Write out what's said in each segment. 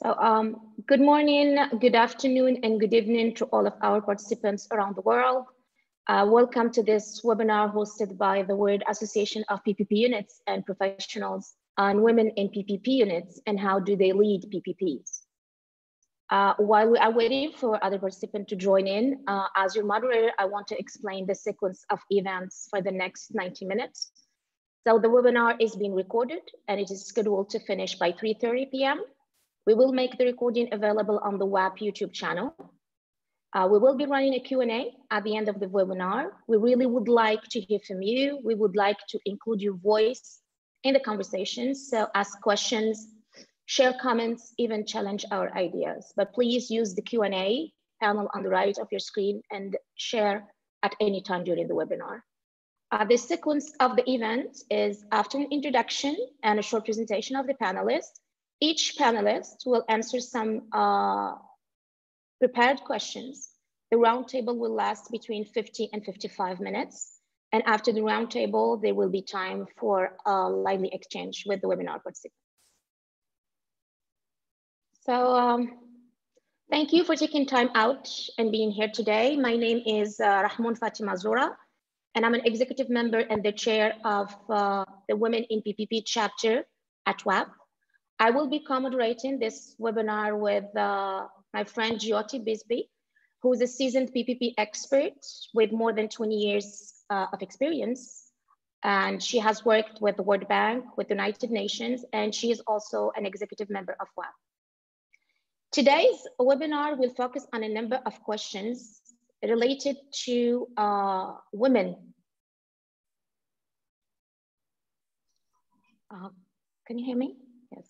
Good morning, good afternoon, and good evening to all of our participants around the world. Welcome to this webinar hosted by the World Association of PPP Units and Professionals on Women in PPP Units and how do they lead PPPs. While we are waiting for other participants to join in, as your moderator, I want to explain the sequence of events for the next 90 minutes. So the webinar is being recorded and it is scheduled to finish by 3:30 p.m. We will make the recording available on the WAPPP YouTube channel. We will be running a Q&A at the end of the webinar. We really would like to hear from you. We would like to include your voice in the conversations. So ask questions, share comments, even challenge our ideas. But please use the Q&A panel on the right of your screen and share at any time during the webinar. The sequence of the event is after an introduction and a short presentation of the panelists. Each panelist will answer some prepared questions. The roundtable will last between 50 and 55 minutes. And after the roundtable, there will be time for a lively exchange with the webinar participants. So thank you for taking time out and being here today. My name is Rahmoun Fatima Zora, and I'm an executive member and the chair of the Women in PPP chapter at WAPPP. I will be co-moderating this webinar with my friend Jyoti Bisbee, who is a seasoned PPP expert with more than 20 years of experience. And she has worked with the World Bank, with the United Nations, and she is also an executive member of WAPPP. Today's webinar will focus on a number of questions related to women. Can you hear me? Yes.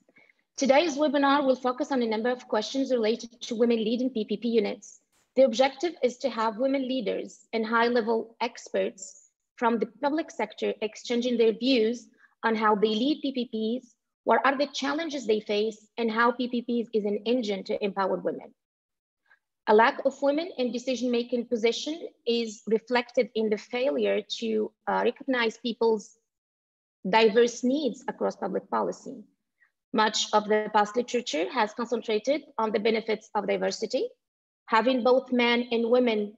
Today's webinar will focus on a number of questions related to women leading PPP units. The objective is to have women leaders and high-level experts from the public sector exchanging their views on how they lead PPPs, what are the challenges they face, and how PPPs is an engine to empower women. A lack of women in decision-making position is reflected in the failure to recognize people's diverse needs across public policy. Much of the past literature has concentrated on the benefits of diversity. Having both men and women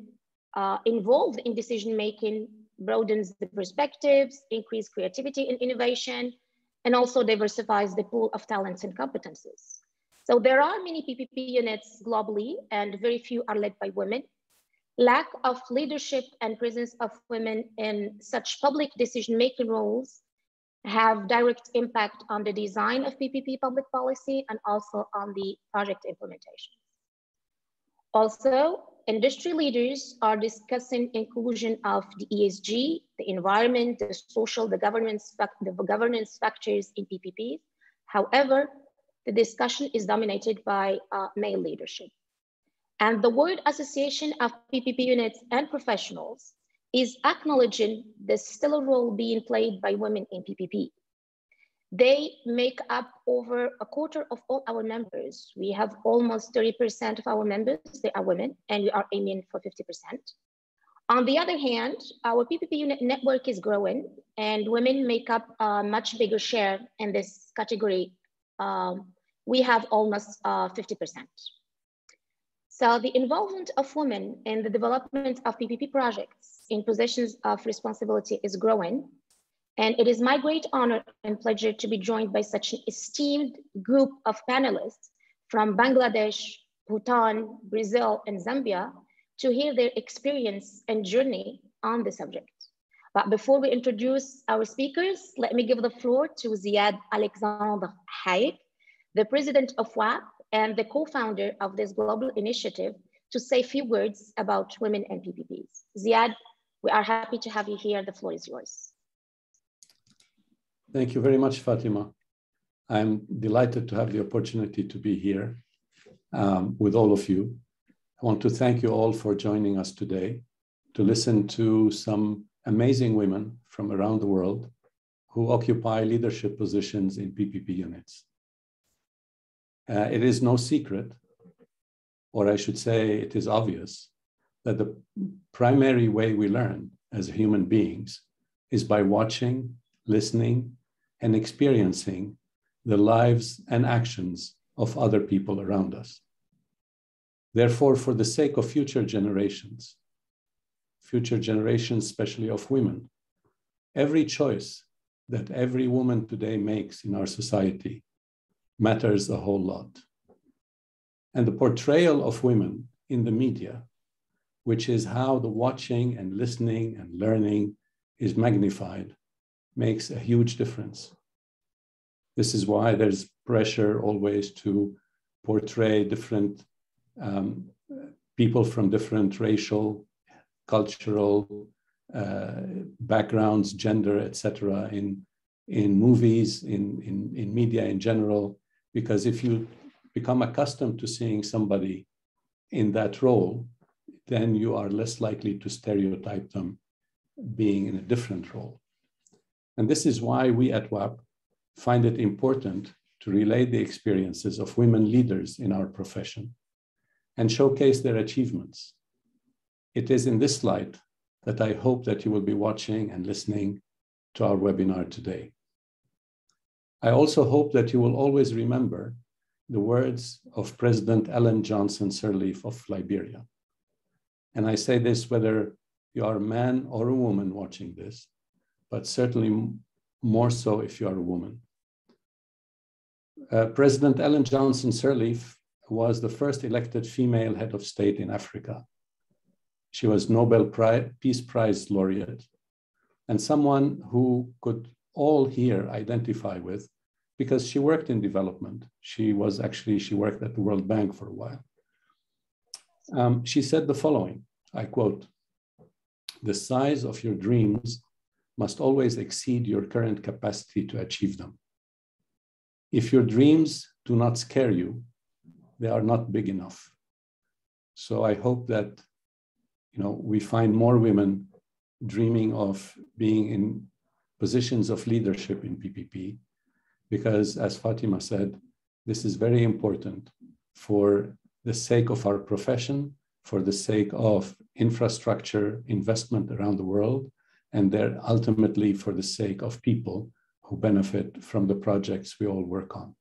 involved in decision-making broadens the perspectives, increases creativity and innovation, and also diversifies the pool of talents and competencies. So there are many PPP units globally, and very few are led by women. Lack of leadership and presence of women in such public decision-making roles have direct impact on the design of PPP public policy and also on the project implementation. Also, industry leaders are discussing inclusion of the ESG, the environment, the social, the governance factors in PPPs. However, the discussion is dominated by male leadership. And the World Association of PPP Units and Professionals is acknowledging the stellar role being played by women in PPP. They make up over a quarter of all our members. We have almost 30% of our members, they are women, and we are aiming for 50%. On the other hand, our PPP unit network is growing and women make up a much bigger share in this category. We have almost 50%. So the involvement of women in the development of PPP projects in positions of responsibility is growing. And it is my great honor and pleasure to be joined by such an esteemed group of panelists from Bangladesh, Bhutan, Brazil, and Zambia to hear their experience and journey on the subject. But before we introduce our speakers, let me give the floor to Ziad Alexander Hayek, the president of WAPPP and the co-founder of this global initiative, to say a few words about women and PPPs. Ziad, we are happy to have you here. The floor is yours. Thank you very much, Fatima. I'm delighted to have the opportunity to be here with all of you. I want to thank you all for joining us today to listen to some amazing women from around the world who occupy leadership positions in PPP units. It is no secret, or I should say it is obvious, that the primary way we learn as human beings is by watching, listening, and experiencing the lives and actions of other people around us. Therefore, for the sake of future generations, especially of women, every choice that every woman today makes in our society matters a whole lot. And the portrayal of women in the media, which is how the watching and listening and learning is magnified, makes a huge difference. This is why there's pressure always to portray different people from different racial, cultural backgrounds, gender, etc., in movies, in media in general, because if you become accustomed to seeing somebody in that role, then you are less likely to stereotype them being in a different role. And this is why we at WAPPP find it important to relay the experiences of women leaders in our profession and showcase their achievements. It is in this light that I hope that you will be watching and listening to our webinar today. I also hope that you will always remember the words of President Ellen Johnson Sirleaf of Liberia. And I say this whether you are a man or a woman watching this, but certainly more so if you are a woman. President Ellen Johnson Sirleaf was the first elected female head of state in Africa. She was Nobel Peace Prize laureate and someone who could all here identify with because she worked in development. She worked at the World Bank for a while. She said the following, I quote, "The size of your dreams must always exceed your current capacity to achieve them. If your dreams do not scare you, they are not big enough." So I hope that we find more women dreaming of being in positions of leadership in PPP, because as Fatima said, this is very important for the sake of our profession, for the sake of infrastructure investment around the world, and then ultimately for the sake of people who benefit from the projects we all work on.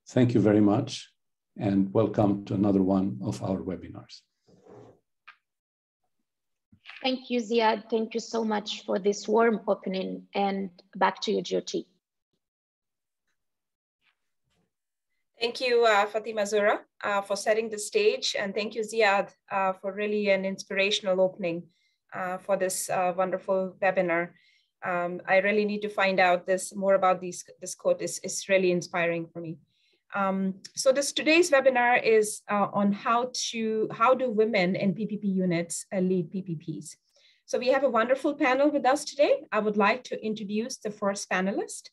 Thank you very much, and welcome to another one of our webinars. Thank you, Ziad. Thank you so much for this warm opening, and back to you, Jyoti. Thank you, Fatima Zura, for setting the stage, and thank you, Ziad, for really an inspirational opening for this wonderful webinar. I really need to find out more about this quote. It's really inspiring for me. So today's webinar is on how do women in PPP units lead PPPs. So we have a wonderful panel with us today. I would like to introduce the first panelist,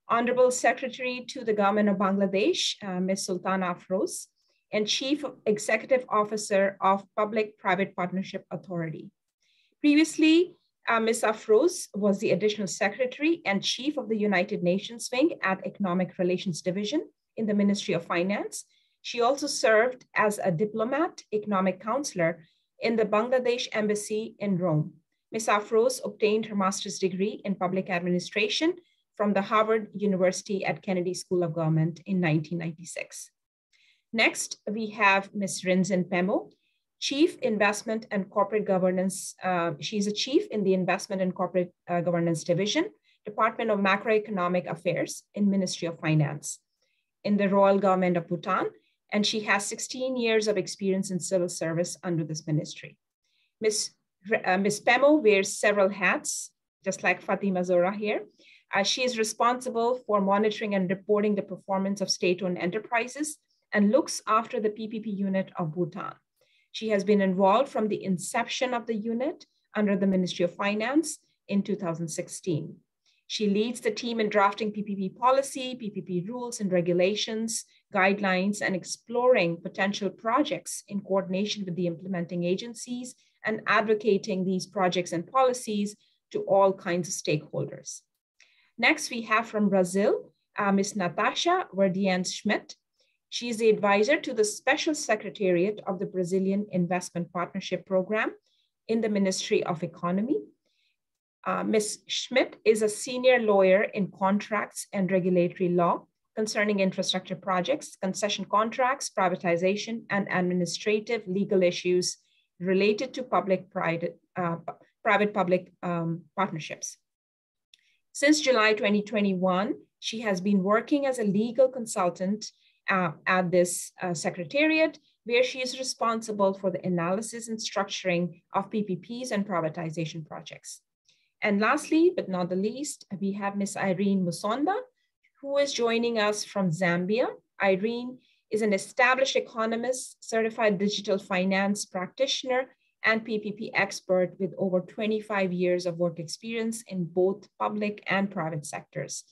Honorable Secretary to the Government of Bangladesh, Ms. Sultana Afroz, and Chief Executive Officer of Public-Private Partnership Authority. Previously, Ms. Afroz was the Additional Secretary and Chief of the United Nations Wing at Economic Relations Division in the Ministry of Finance. She also served as a diplomat, economic counselor in the Bangladesh Embassy in Rome. Ms. Afroz obtained her master's degree in public administration from the Harvard University at Kennedy School of Government in 1996. Next, we have Ms. Rinzin Pemo, Chief Investment and Corporate Governance. She's a chief in the Investment and Corporate Governance Division, Department of Macroeconomic Affairs in Ministry of Finance in the Royal Government of Bhutan, and she has 16 years of experience in civil service under this ministry. Ms. Pemo wears several hats, just like Fatima Zora here. She is responsible for monitoring and reporting the performance of state-owned enterprises and looks after the PPP unit of Bhutan. She has been involved from the inception of the unit under the Ministry of Finance in 2016. She leads the team in drafting PPP policy, PPP rules and regulations, guidelines, and exploring potential projects in coordination with the implementing agencies and advocating these projects and policies to all kinds of stakeholders. Next, we have from Brazil, Ms. Natasha Verdians Schmidt. She is the advisor to the Special Secretariat of the Brazilian Investment Partnership Program in the Ministry of Economy. Ms. Schmidt is a senior lawyer in contracts and regulatory law concerning infrastructure projects, concession contracts, privatization, and administrative legal issues related to private-public partnerships. Since July 2021, she has been working as a legal consultant at this secretariat, where she is responsible for the analysis and structuring of PPPs and privatization projects. And lastly, but not the least, we have Ms. Irene Musonda, who is joining us from Zambia. Irene is an established economist, certified digital finance practitioner, and PPP expert with over 25 years of work experience in both public and private sectors.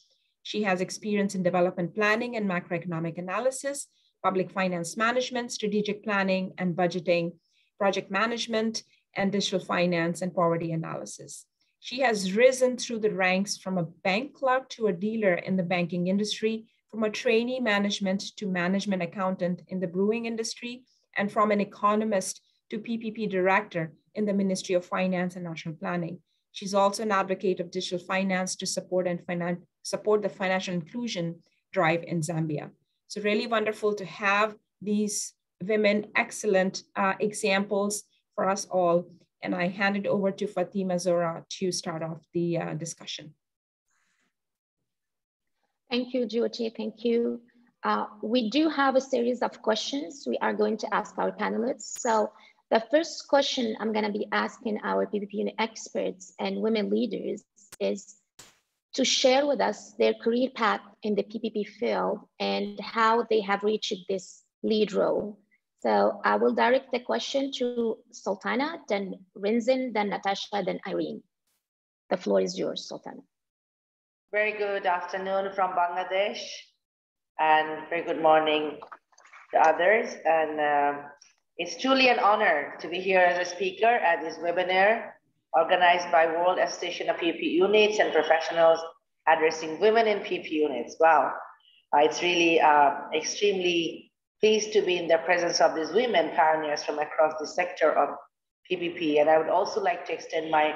She has experience in development planning and macroeconomic analysis, public finance management, strategic planning and budgeting, project management, and digital finance and poverty analysis. She has risen through the ranks from a bank clerk to a dealer in the banking industry, from a trainee management to management accountant in the brewing industry, and from an economist to PPP director in the Ministry of Finance and National Planning. She's also an advocate of digital finance to support the financial inclusion drive in Zambia. So really wonderful to have these women, excellent examples for us all. And I hand it over to Fatima Zora to start off the discussion. Thank you, Jyoti, thank you. We do have a series of questions we are going to ask our panelists. So the first question I'm gonna be asking our PPP experts and women leaders is to share with us their career path in the PPP field and how they have reached this lead role. So I will direct the question to Sultana, then Rinzin, then Natasha, then Irene. The floor is yours, Sultana. Very good afternoon from Bangladesh, and very good morning to others. And it's truly an honor to be here as a speaker at this webinar organized by World Association of PPP Units and Professionals addressing women in PPP units. Wow, it's really extremely pleased to be in the presence of these women pioneers from across the sector of PPP. And I would also like to extend my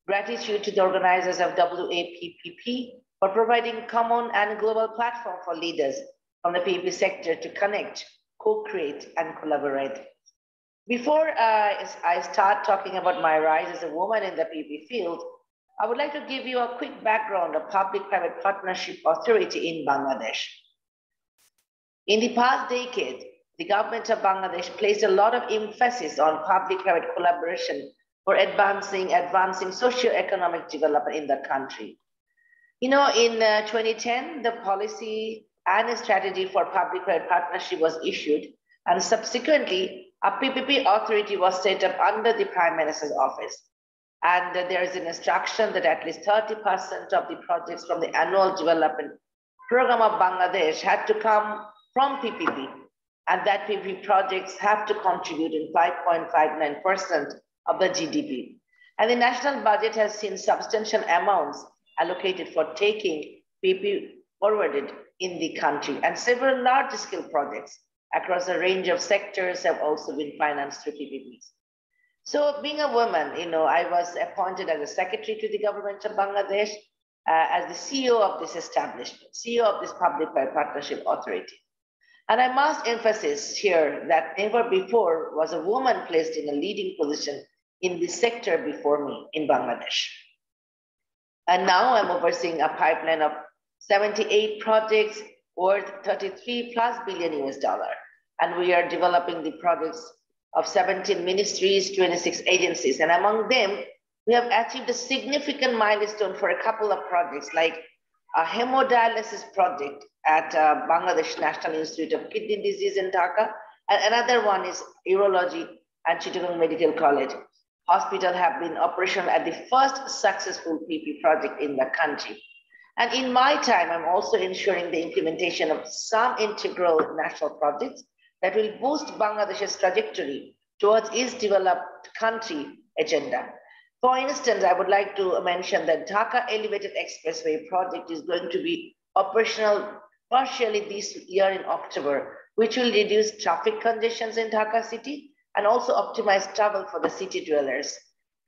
gratitude to the organizers of WAPPP for providing common and global platform for leaders from the PPP sector to connect, co-create, and collaborate. Before I start talking about my rise as a woman in the PPP field, I would like to give you a quick background of Public-Private Partnership Authority in Bangladesh. In the past decade, the government of Bangladesh placed a lot of emphasis on public-private collaboration for advancing socio-economic development in the country. You know, in 2010, the policy and strategy for public-private partnership was issued, and subsequently, a PPP authority was set up under the Prime Minister's office. And there is an instruction that at least 30% of the projects from the annual development program of Bangladesh had to come from PPP, and that PPP projects have to contribute in 5.59% of the GDP. And the national budget has seen substantial amounts allocated for taking PPP forwarded in the country, and several large-scale projects across a range of sectors have also been financed through PPPs. So being a woman, you know, I was appointed as a secretary to the government of Bangladesh as the CEO of this establishment, CEO of this Public-Private Partnership Authority. And I must emphasize here that never before was a woman placed in a leading position in this sector before me in Bangladesh. And now I'm overseeing a pipeline of 78 projects worth 33+ billion US dollar. And we are developing the projects of 17 ministries, 26 agencies. And among them, we have achieved a significant milestone for a couple of projects, like a hemodialysis project at Bangladesh National Institute of Kidney Disease in Dhaka. And another one is urology at Chittagong Medical College. Hospital have been operational at the first successful PP project in the country. And in my time, I'm also ensuring the implementation of some integral national projects that will boost Bangladesh's trajectory towards its developed country agenda. For instance, I would like to mention that Dhaka Elevated Expressway project is going to be operational partially this year in October, which will reduce traffic congestions in Dhaka city and also optimize travel for the city dwellers,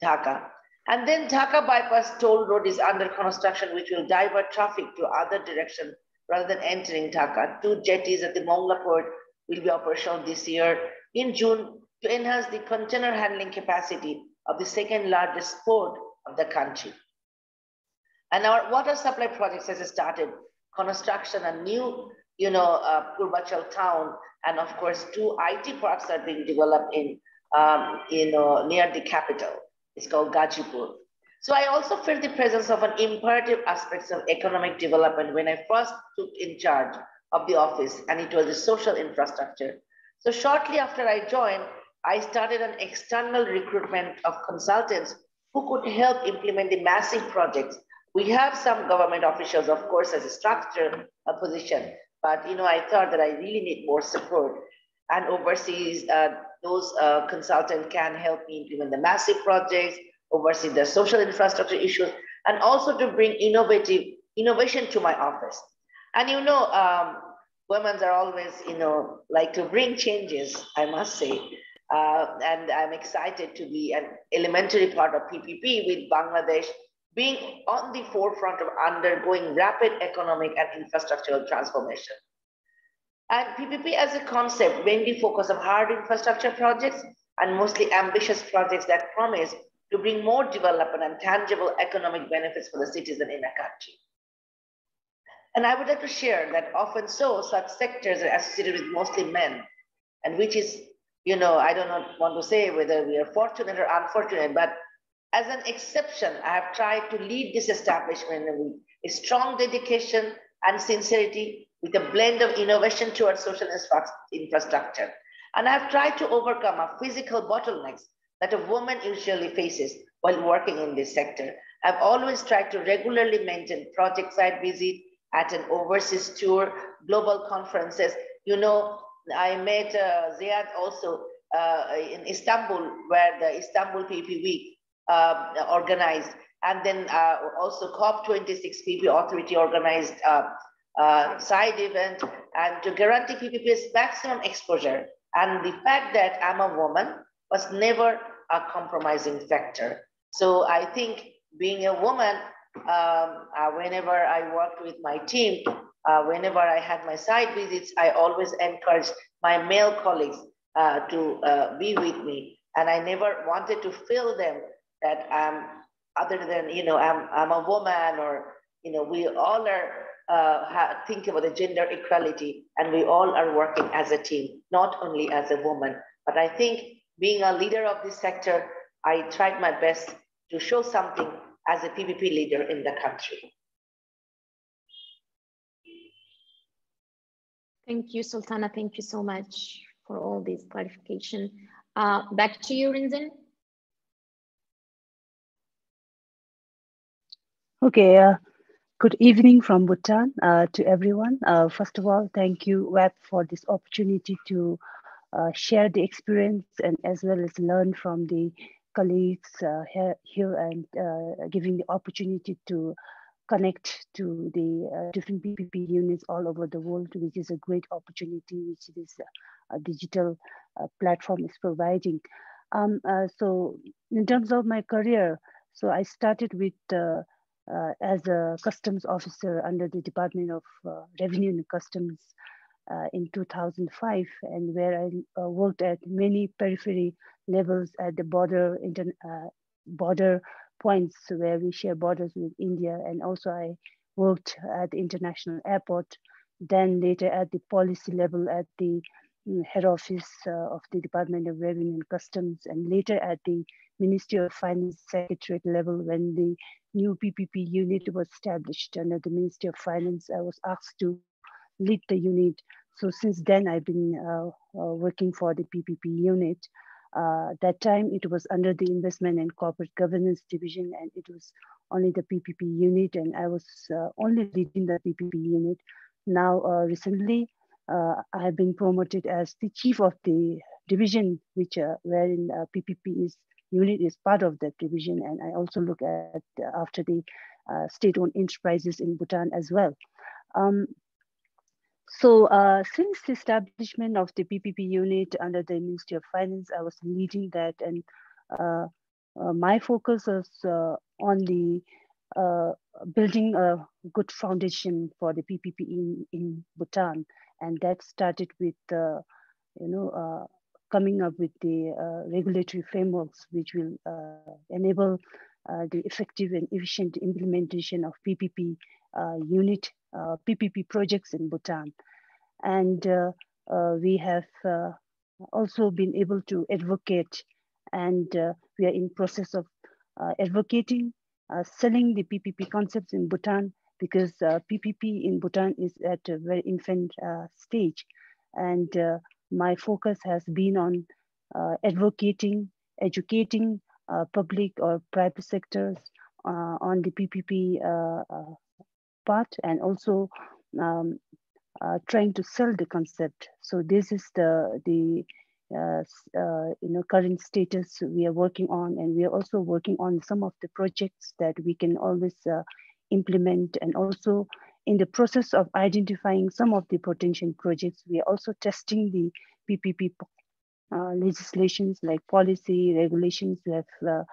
Dhaka. And then Dhaka Bypass Toll Road is under construction, which will divert traffic to other directions rather than entering Dhaka. 2 jetties at the Mongla port will be operational this year in June to enhance the container handling capacity of the second largest port of the country. And our water supply projects has started construction a new, Purvachal town, and of course 2 IT parks are being developed in, near the capital. It's called Gajipur. So I also felt the presence of an imperative aspects of economic development when I first took in charge of the office, and it was the social infrastructure. So shortly after I joined, I started an external recruitment of consultants who could help implement the massive projects. We have some government officials, of course, as a structure, a position, but I thought that I really need more support. And overseas, those consultants can help me implement the massive projects, oversee the social infrastructure issues, and also to bring innovation to my office. And women are always, like to bring changes, I must say. And I'm excited to be an elementary part of PPP with Bangladesh being on the forefront of undergoing rapid economic and infrastructural transformation. And PPP as a concept mainly focus on hard infrastructure projects and mostly ambitious projects that promise to bring more development and tangible economic benefits for the citizen in a country. And I would like to share that often such sectors are associated with mostly men, and which is, I don't want to say whether we are fortunate or unfortunate, but as an exception, I have tried to lead this establishment with a strong dedication and sincerity with a blend of innovation towards social infrastructure. And I have tried to overcome a physical bottlenecks that a woman usually faces while working in this sector. I've always tried to regularly maintain project site visit, at an overseas tour, global conferences. I met Ziad also in Istanbul, where the Istanbul PPP Week organized, and then also COP26 PP Authority organized side event, and to guarantee PPP's maximum exposure. And the fact that I'm a woman was never a compromising factor. So I think being a woman, whenever I worked with my team, whenever I had my site visits, I always encouraged my male colleagues to be with me. And I never wanted to feel them that I'm other than, I'm a woman, or, we all are think about the gender equality, and we all are working as a team, not only as a woman. But I think being a leader of this sector, I tried my best to show something as a PPP leader in the country. Thank you, Sultana. Thank you so much for all this clarification. Back to you, Rinzin. Okay, good evening from Bhutan to everyone. First of all, thank you, WAPPP, for this opportunity to share the experience and as well as learn from the colleagues here and giving the opportunity to connect to the different PPP units all over the world, which is a great opportunity which this digital platform is providing. So in terms of my career, so I started with as a customs officer under the Department of Revenue and Customs in 2005, and where I worked at many periphery levels at the border points where we share borders with India, and also I worked at the international airport, then later at the policy level at the head office of the Department of Revenue and Customs, and later at the Ministry of Finance Secretariat level when the new PPP unit was established under the Ministry of Finance. I was asked to lead the unit. So since then, I've been working for the PPP unit. That time it was under the Investment and Corporate Governance Division, and it was only the PPP unit, and I was only leading the PPP unit. Now, recently, I have been promoted as the chief of the division, which wherein PPP unit is part of that division, and I also look at after the state-owned enterprises in Bhutan as well. So since the establishment of the PPP unit under the Ministry of Finance, I was leading that, and my focus was on the building a good foundation for the PPP in Bhutan. And that started with, coming up with the regulatory frameworks which will enable the effective and efficient implementation of PPP PPP projects in Bhutan. And we have also been able to advocate, and we are in process of advocating, selling the PPP concepts in Bhutan, because PPP in Bhutan is at a very infant stage. And my focus has been on advocating, educating public or private sectors on the PPP part, and also trying to sell the concept. So this is the current status we are working on, and we are also working on some of the projects that we can always implement, and also in the process of identifying some of the potential projects, we are also testing the PPP legislations, like policy regulations we have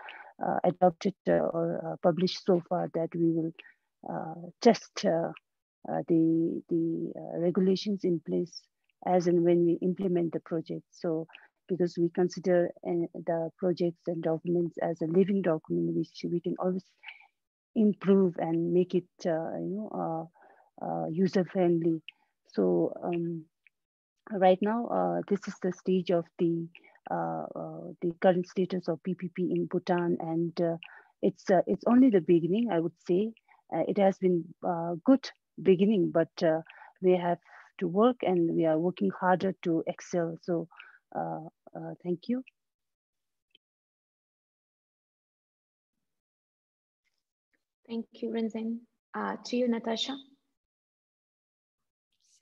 adopted or published so far, that we will test the regulations in place as and when we implement the project. So because we consider the projects and documents as a living document, which we can always improve and make it user friendly. So right now, this is the stage of the current status of PPP in Bhutan, and it's only the beginning, I would say. It has been a good beginning, but we have to work, and we are working harder to excel. So thank you. Thank you, Rinzin. To you, Natasha.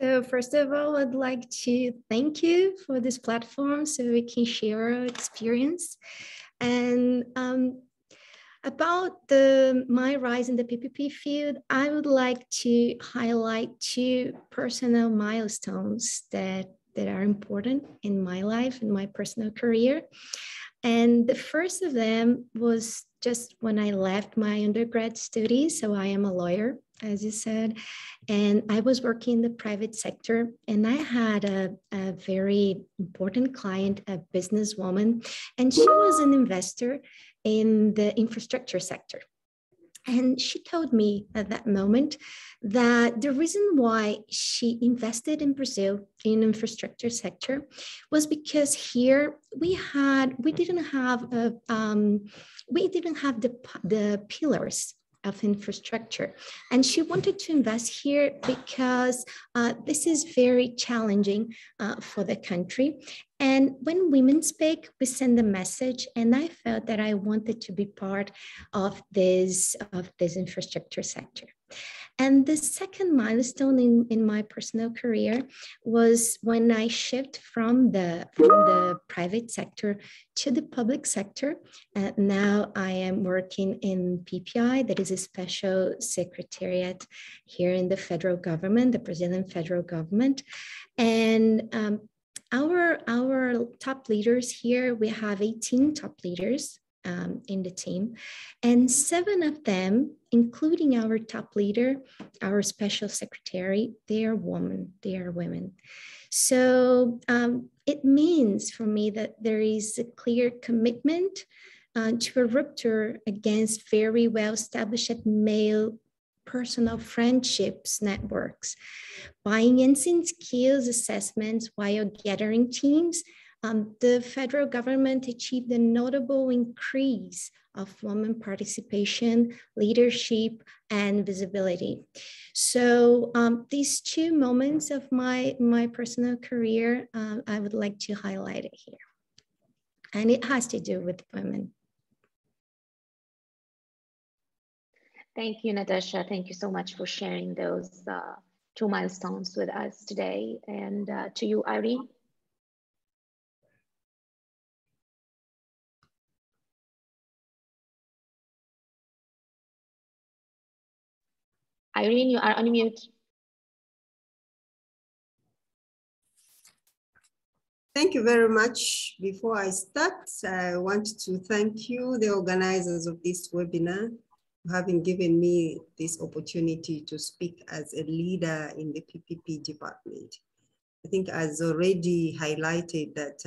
So first of all, I'd like to thank you for this platform so we can share our experience. And about my rise in the PPP field, I would like to highlight 2 personal milestones that are important in my life, in my personal career. And the first of them was just when I left my undergrad studies. So I am a lawyer, as you said, and I was working in the private sector, and I had a very important client, a businesswoman, and she was an investor in the infrastructure sector. And she told me at that moment that the reason why she invested in Brazil in infrastructure sector was because here we didn't have the pillars of infrastructure, and she wanted to invest here because this is very challenging for the country. And when women speak, we send a message, and I felt that I wanted to be part of this infrastructure sector. And the second milestone in my personal career was when I shifted from the private sector to the public sector. Now I am working in PPI, that is a special secretariat here in the federal government, the Brazilian federal government. And our top leaders here, we have 18 top leaders in the team, and 7 of them, including our top leader, our special secretary, they are women. So it means for me that there is a clear commitment to a rupture against very well-established male personal friendships networks. Buying in skills assessments while gathering teams, the federal government achieved a notable increase of women participation, leadership, and visibility. So these 2 moments of my personal career, I would like to highlight it here. And it has to do with women. Thank you, Natasha. Thank you so much for sharing those 2 milestones with us today. And to you, Irene. Irene, you are on mute. Thank you very much. Before I start, I want to thank you, the organizers of this webinar, having given me this opportunity to speak as a leader in the PPP department. I think as already highlighted that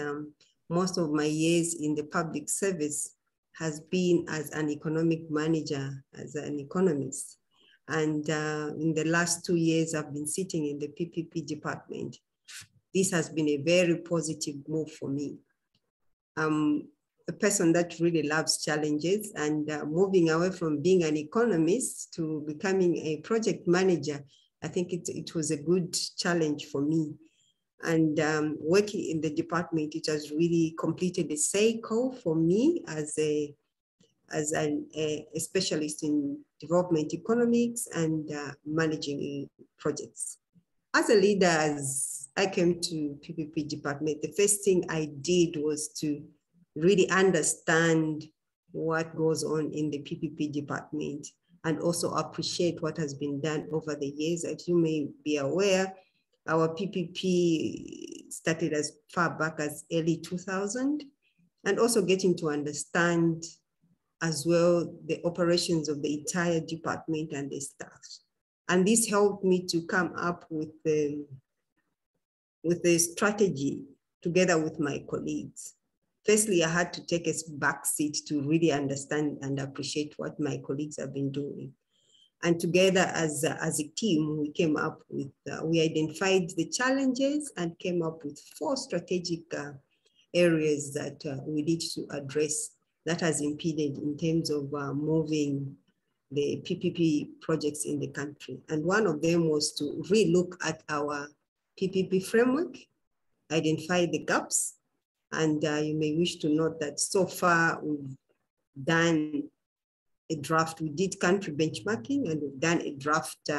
most of my years in the public service has been as an economic manager, as an economist. And in the last 2 years, I've been sitting in the PPP department. This has been a very positive move for me. I'm a person that really loves challenges, and moving away from being an economist to becoming a project manager, I think it was a good challenge for me. And working in the department, it has really completed a cycle for me as a specialist in development economics and managing projects. As a leader, as I came to PPP department, the first thing I did was to really understand what goes on in the PPP department and also appreciate what has been done over the years. As you may be aware, our PPP started as far back as early 2000, and also getting to understand as well the operations of the entire department and the staff. And this helped me to come up with a strategy together with my colleagues. Firstly, I had to take a back seat to really understand and appreciate what my colleagues have been doing. And together as a team, we came up with, we identified the challenges and came up with 4 strategic areas that we need to address that has impeded in terms of moving the PPP projects in the country. And one of them was to relook at our PPP framework, identify the gaps. And you may wish to note that so far we've done a draft. We did country benchmarking, and we've done a draft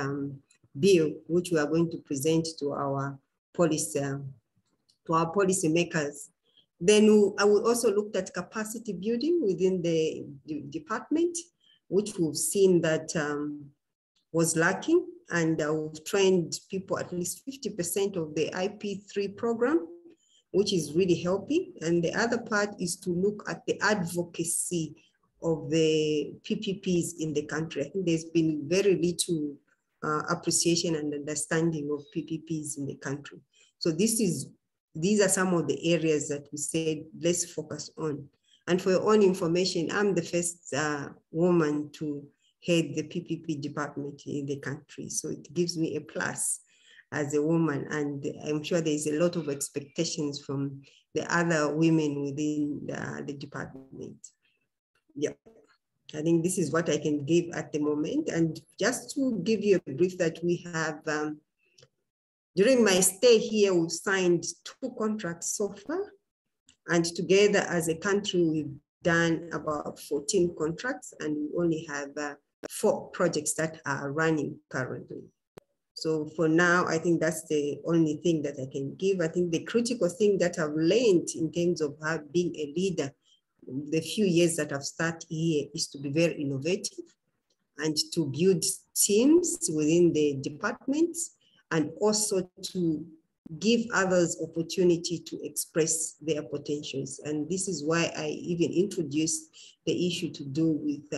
bill, which we are going to present to our policy makers. Then I will also look at capacity building within the department, which we've seen that was lacking, and we've trained people at least 50% of the IP3 program, which is really helping. And the other part is to look at the advocacy of the PPPs in the country. I think there's been very little appreciation and understanding of PPPs in the country. So these are some of the areas that we said, let's focus on. And for your own information, I'm the first woman to head the PPP department in the country. So it gives me a plus as a woman. And I'm sure there's a lot of expectations from the other women within the department. Yeah, I think this is what I can give at the moment. And just to give you a brief that we have, during my stay here, we've signed 2 contracts so far. And together as a country, we've done about 14 contracts, and we only have 4 projects that are running currently. So for now, I think that's the only thing that I can give. I think the critical thing that I've learned in terms of being a leader, the few years that I've started here, is to be very innovative and to build teams within the departments, and also to give others opportunity to express their potentials. And this is why I even introduced the issue to do with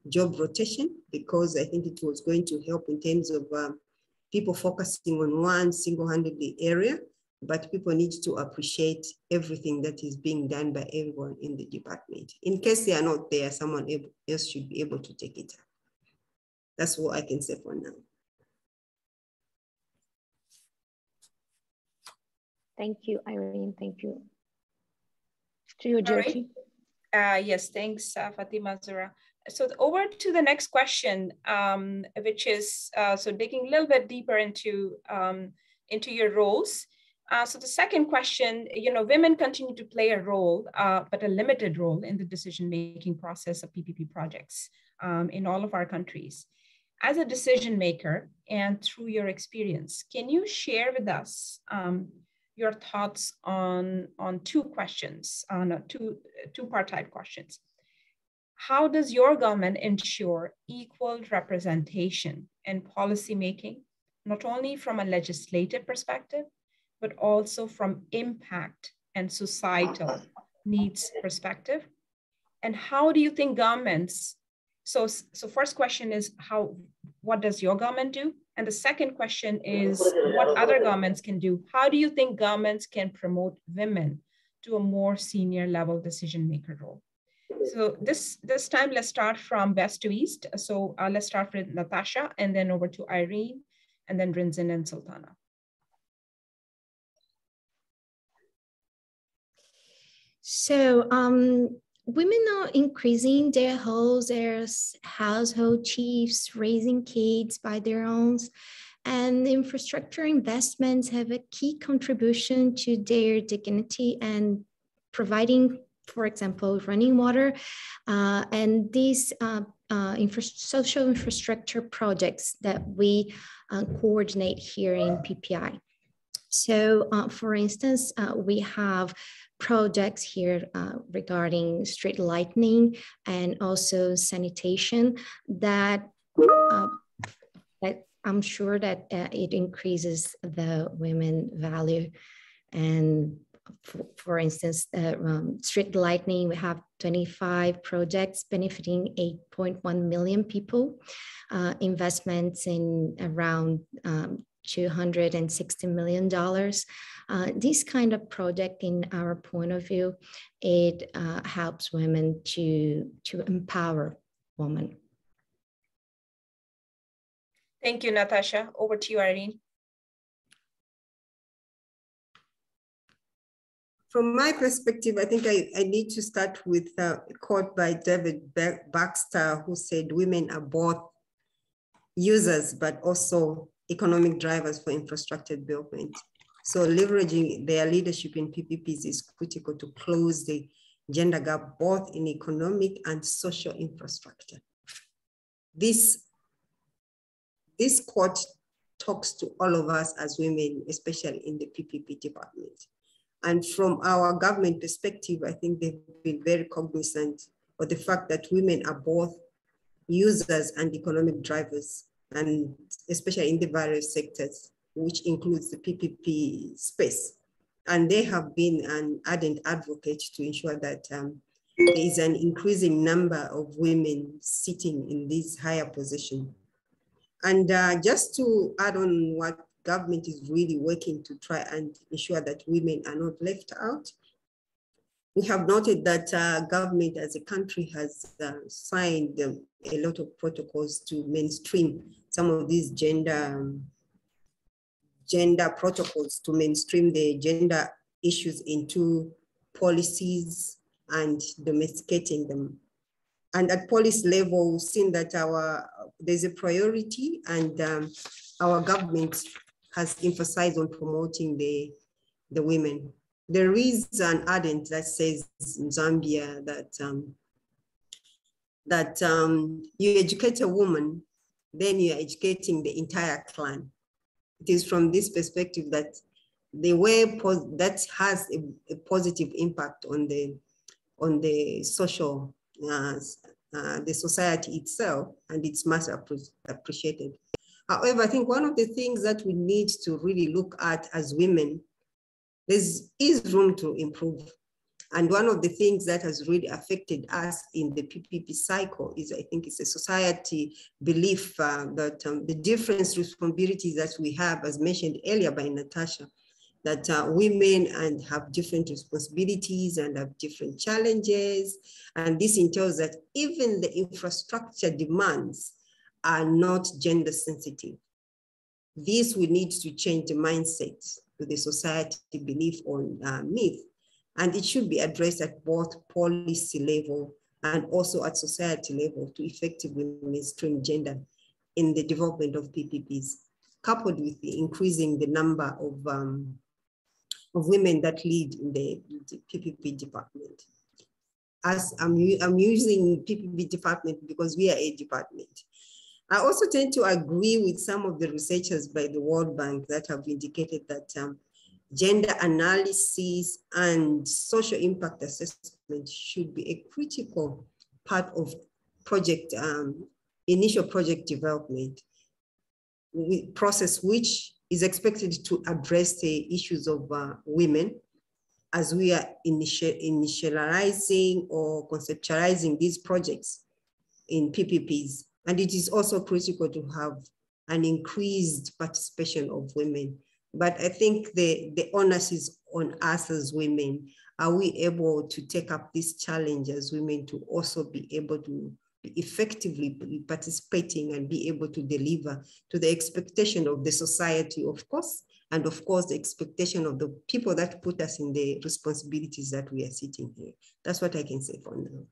job rotation, because I think it was going to help in terms of people focusing on one single-handedly area, but people need to appreciate everything that is being done by everyone in the department. In case they are not there, someone else should be able to take it up. That's what I can say for now. Thank you, Irene. Thank you. To you, Jyoti. Yes, thanks, Fatima Zura. So over to the next question, which is so digging a little bit deeper into your roles. So the second question, women continue to play a role, but a limited role in the decision-making process of PPP projects in all of our countries. As a decision maker and through your experience, can you share with us your thoughts on 2 questions, on two-part questions? How does your government ensure equal representation in policymaking, not only from a legislative perspective, but also from impact and societal needs perspective? And how do you think governments So first question is what does your government do? And the second question is what other governments can do. How do you think governments can promote women to a more senior level decision maker role? So this time, let's start from west to east. So let's start with Natasha, and then over to Irene, and then Rinzin and Sultana. So women are increasing their roles as household chiefs, raising kids by their own, and infrastructure investments have a key contribution to their dignity and providing, for example, running water, and these social infrastructure projects that we coordinate here in PPI. So for instance, we have projects here regarding street lighting and also sanitation that I'm sure that it increases the women value. And for instance, street lighting, we have 25 projects benefiting 8.1 million people, investments in around $260 million. This kind of project, in our point of view, it helps women to empower women. Thank you, Natasha. Over to you, Irene. From my perspective, I think I need to start with a quote by David Baxter, who said, women are both users, but also economic drivers for infrastructure development. So leveraging their leadership in PPPs is critical to close the gender gap, both in economic and social infrastructure. This quote talks to all of us as women, especially in the PPP department. And from our government perspective, I think they've been very cognizant of the fact that women are both users and economic drivers, and especially in the various sectors, which includes the PPP space. And they have been an ardent advocate to ensure that there is an increasing number of women sitting in these higher positions. And just to add on what government is really working to try and ensure that women are not left out, we have noted that government as a country has signed a lot of protocols to mainstream some of these gender protocols, to mainstream the gender issues into policies and domesticating them. And at policy level, we've seen that there's a priority, and our government has emphasized on promoting the women. There is an adage that says in Zambia that you educate a woman, then you're educating the entire clan. It is from this perspective that the way that has a positive impact on the social, the society itself, and it's much appreciated. However, I think one of the things that we need to really look at as women, there is room to improve. And one of the things that has really affected us in the PPP cycle is, I think it's a society belief that the different responsibilities that we have, as mentioned earlier by Natasha, that women have different responsibilities and have different challenges. And this entails that even the infrastructure demands are not gender sensitive. This we need to change the mindset to the society belief on myth. And it should be addressed at both policy level and also at society level to effectively mainstream gender in the development of PPPs, coupled with the increasing the number of women that lead in the PPP department. As I'm using PPP department because we are a department. I also tend to agree with some of the researchers by the World Bank that have indicated that gender analysis and social impact assessment should be a critical part of project, initial project development process, which is expected to address the issues of women as we are initializing or conceptualizing these projects. in PPPs. And it is also critical to have an increased participation of women. But I think the onus is on us as women. Are we able to take up this challenge as women to also be able to effectively be participating and be able to deliver to the expectation of the society, of course, and of course, the expectation of the people that put us in the responsibilities that we are sitting here. That's what I can say for now.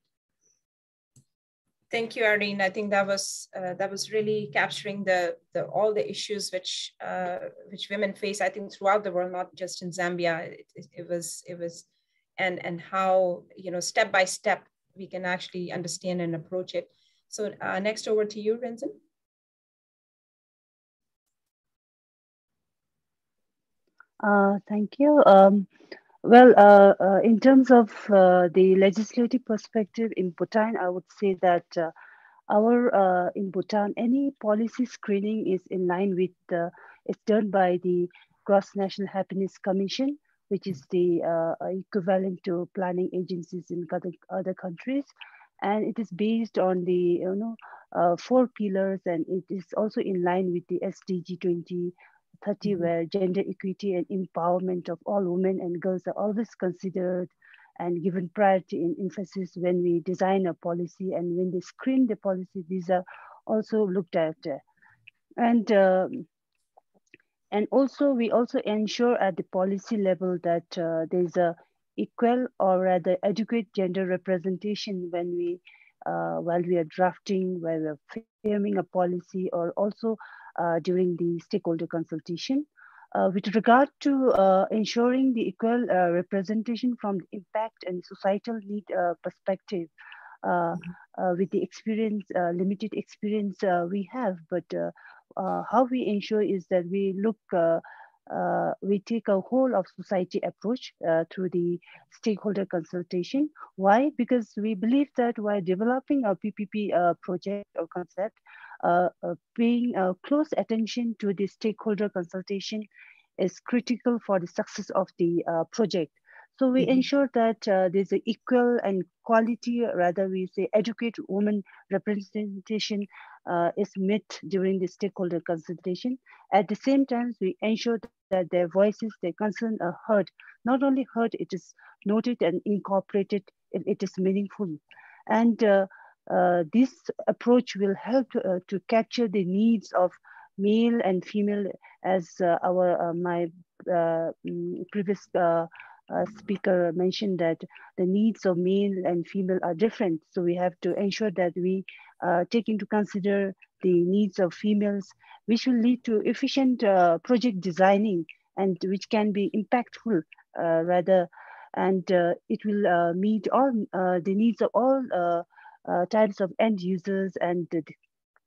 Thank you, Irene. I think that was really capturing all the issues which women face. I think throughout the world, not just in Zambia. It was and how step by step we can actually understand and approach it. So next over to you, Rinzin. Thank you. In terms of the legislative perspective in Bhutan, I would say that in Bhutan, any policy screening is in line with it's done by the Gross National Happiness Commission, which is the equivalent to planning agencies in other countries, and it is based on the 4 pillars, and it is also in line with the SDG 2030, where gender equity and empowerment of all women and girls are always considered and given priority in emphasis when we design a policy, and when they screen the policy, these are also looked at. And also we also ensure at the policy level that there's a equal or rather adequate gender representation when we while we are drafting, while we're framing a policy, or also during the stakeholder consultation. With regard to ensuring the equal representation from the impact and societal need perspective, with the experience, limited experience we have, but how we ensure is that we look, we take a whole of society approach through the stakeholder consultation. Why? Because we believe that while developing a PPP project or concept, paying close attention to the stakeholder consultation is critical for the success of the project. So we ensure that there's an equal and quality, rather we say adequate women representation is met during the stakeholder consultation. At the same time, we ensure that their voices, their concern are heard. Not only heard, it is noted and incorporated if it is meaningful. And this approach will help to capture the needs of male and female, as my previous speaker mentioned that the needs of male and female are different. So we have to ensure that we take into consider the needs of females, which will lead to efficient project designing and which can be impactful rather, and it will meet all the needs of all types of end users, and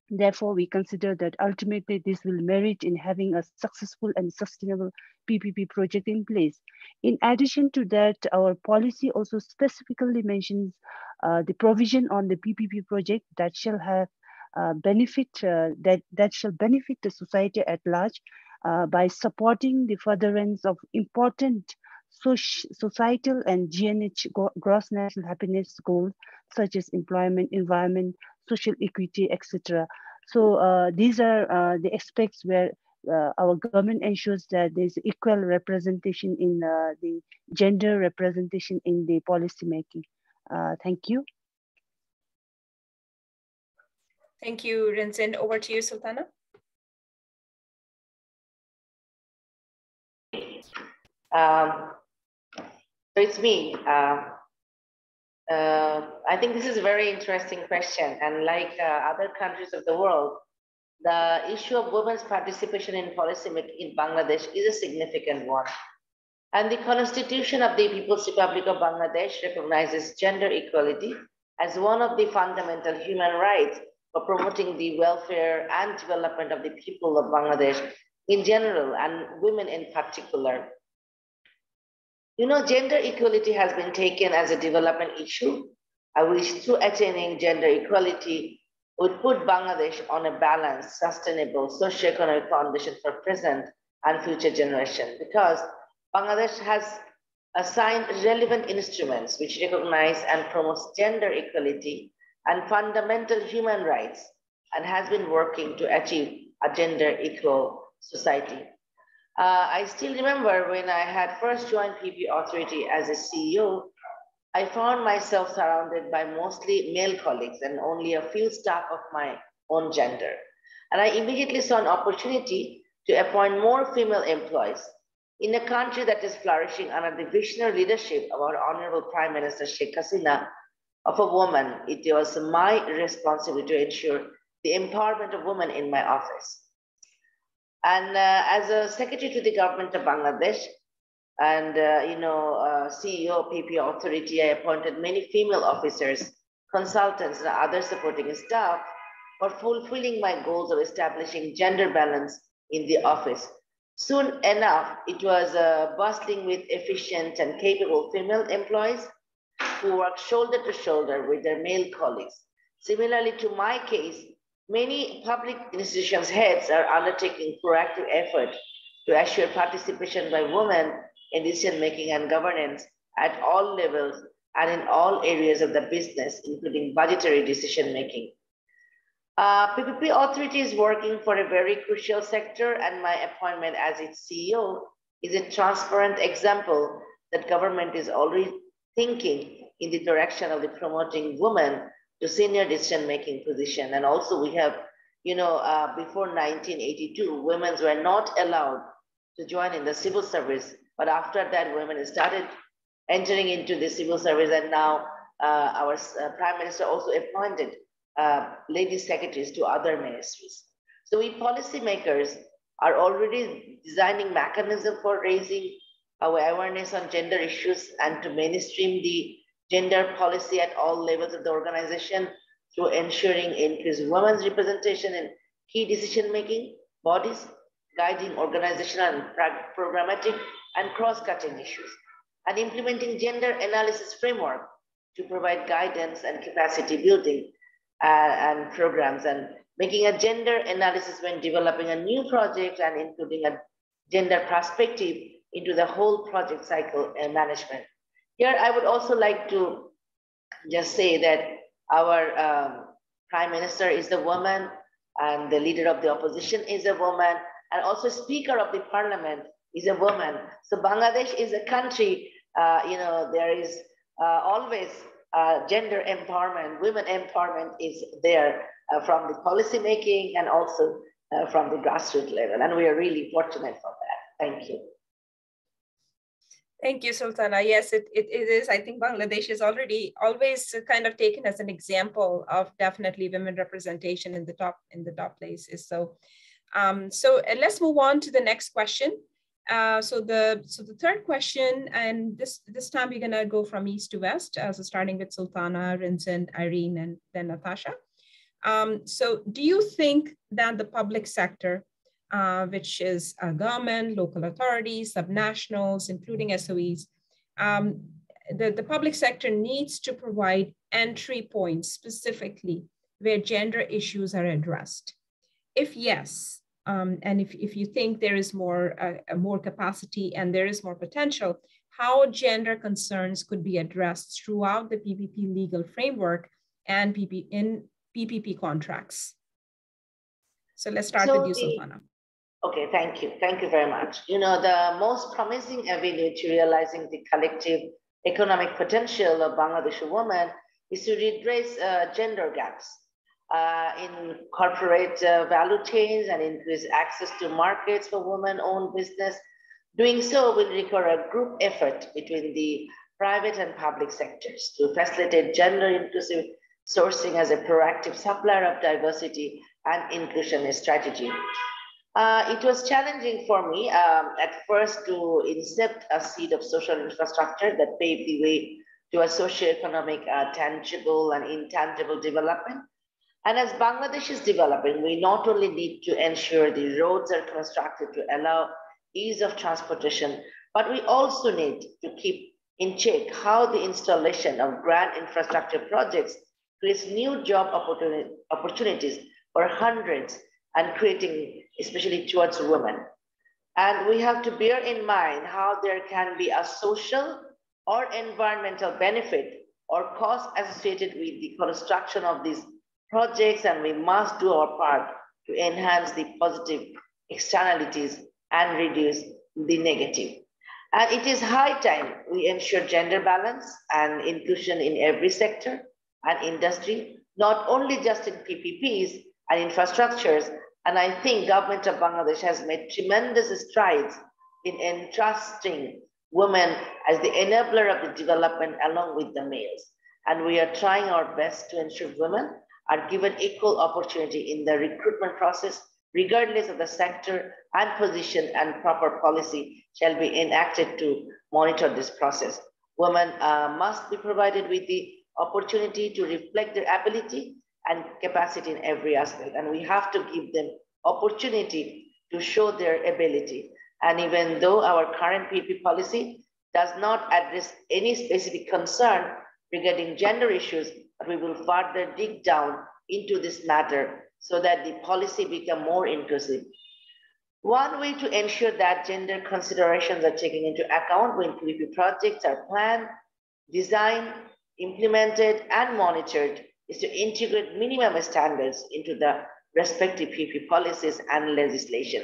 therefore we consider that ultimately this will merit in having a successful and sustainable PPP project in place. In addition to that, our policy also specifically mentions the provision on the PPP project that shall have benefit that shall benefit the society at large by supporting the furtherance of important societal and GNH gross national happiness goals such as employment, environment, social equity, etc. So these are the aspects where our government ensures that there's equal representation in the gender representation in the policy making. Thank you. Thank you, Rinzin. Over to you, Sultana. So it's me. I think this is a very interesting question, and like other countries of the world, the issue of women's participation in policymaking in Bangladesh is a significant one. And the Constitution of the People's Republic of Bangladesh recognizes gender equality as one of the fundamental human rights for promoting the welfare and development of the people of Bangladesh in general and women in particular. You know, gender equality has been taken as a development issue, which through attaining gender equality would put Bangladesh on a balanced, sustainable, socio-economic foundation for present and future generations, because Bangladesh has assigned relevant instruments which recognize and promotes gender equality and fundamental human rights, and has been working to achieve a gender equal society. I still remember when I had first joined PPP Authority as a CEO, I found myself surrounded by mostly male colleagues and only a few staff of my own gender. And I immediately saw an opportunity to appoint more female employees. In a country that is flourishing under the visionary leadership of our Honorable Prime Minister Sheikh Hasina, of a woman, it was my responsibility to ensure the empowerment of women in my office. And as a secretary to the government of Bangladesh and CEO of PPP Authority, I appointed many female officers, consultants, and other supporting staff for fulfilling my goals of establishing gender balance in the office. Soon enough, it was bustling with efficient and capable female employees who work shoulder to shoulder with their male colleagues. Similarly to my case, many public institutions' heads are undertaking proactive effort to assure participation by women in decision-making and governance at all levels and in all areas of the business, including budgetary decision-making. PPP Authority is working for a very crucial sector, and my appointment as its CEO is a transparent example that government is already thinking in the direction of the promoting women to senior decision-making position. And also we have, before 1982, women were not allowed to join in the civil service. But after that, women started entering into the civil service, and now our Prime Minister also appointed lady secretaries to other ministries. So we policymakers are already designing mechanisms for raising our awareness on gender issues and to mainstream the gender policy at all levels of the organization through ensuring increased women's representation in key decision-making bodies, guiding organizational and programmatic and cross-cutting issues, and implementing gender analysis framework to provide guidance and capacity building and programs, and making a gender analysis when developing a new project and including a gender perspective into the whole project cycle and management. Here, I would also like to just say that our Prime Minister is a woman, and the leader of the opposition is a woman, and also Speaker of the Parliament is a woman. So Bangladesh is a country, there is always gender empowerment, women empowerment is there from the policy making and also from the grassroots level. And we are really fortunate for that. Thank you. Thank you, Sultana. Yes, it is. I think Bangladesh is already always kind of taken as an example of definitely women representation in the top places. So, let's move on to the next question. So the third question, and this time we're gonna go from east to west, so starting with Sultana, Vincent, Irene, and then Natasha. So do you think that the public sector, which is government, local authorities, subnationals, including SOEs, the public sector needs to provide entry points specifically where gender issues are addressed? If yes, and if you think there is more capacity and there is more potential, how gender concerns could be addressed throughout the PPP legal framework and in PPP contracts? So let's start with you, Sultana. Okay, thank you. Thank you very much. The most promising avenue to realizing the collective economic potential of Bangladeshi women is to redress gender gaps in corporate value chains and increase access to markets for women-owned business. Doing so will require a group effort between the private and public sectors to facilitate gender-inclusive sourcing as a proactive supplier of diversity and inclusion strategy. It was challenging for me at first to incept a seed of social infrastructure that paved the way to a socioeconomic, tangible and intangible development. And as Bangladesh is developing, we not only need to ensure the roads are constructed to allow ease of transportation, but we also need to keep in check how the installation of grand infrastructure projects creates new job opportunities for hundreds and creating especially towards women. And we have to bear in mind how there can be a social or environmental benefit or costs associated with the construction of these projects, and we must do our part to enhance the positive externalities and reduce the negative. And it is high time we ensure gender balance and inclusion in every sector and industry, not only just in PPPs and infrastructures. And I think government of Bangladesh has made tremendous strides in entrusting women as the enabler of the development along with the males. And we are trying our best to ensure women are given equal opportunity in the recruitment process, regardless of the sector and position, and proper policy shall be enacted to monitor this process. Women must be provided with the opportunity to reflect their ability and capacity in every aspect. And we have to give them opportunity to show their ability. And even though our current PP policy does not address any specific concern regarding gender issues, but we will further dig down into this matter so that the policy become more inclusive. One way to ensure that gender considerations are taken into account when PPP projects are planned, designed, implemented, and monitored is to integrate minimum standards into the respective PPP policies and legislation.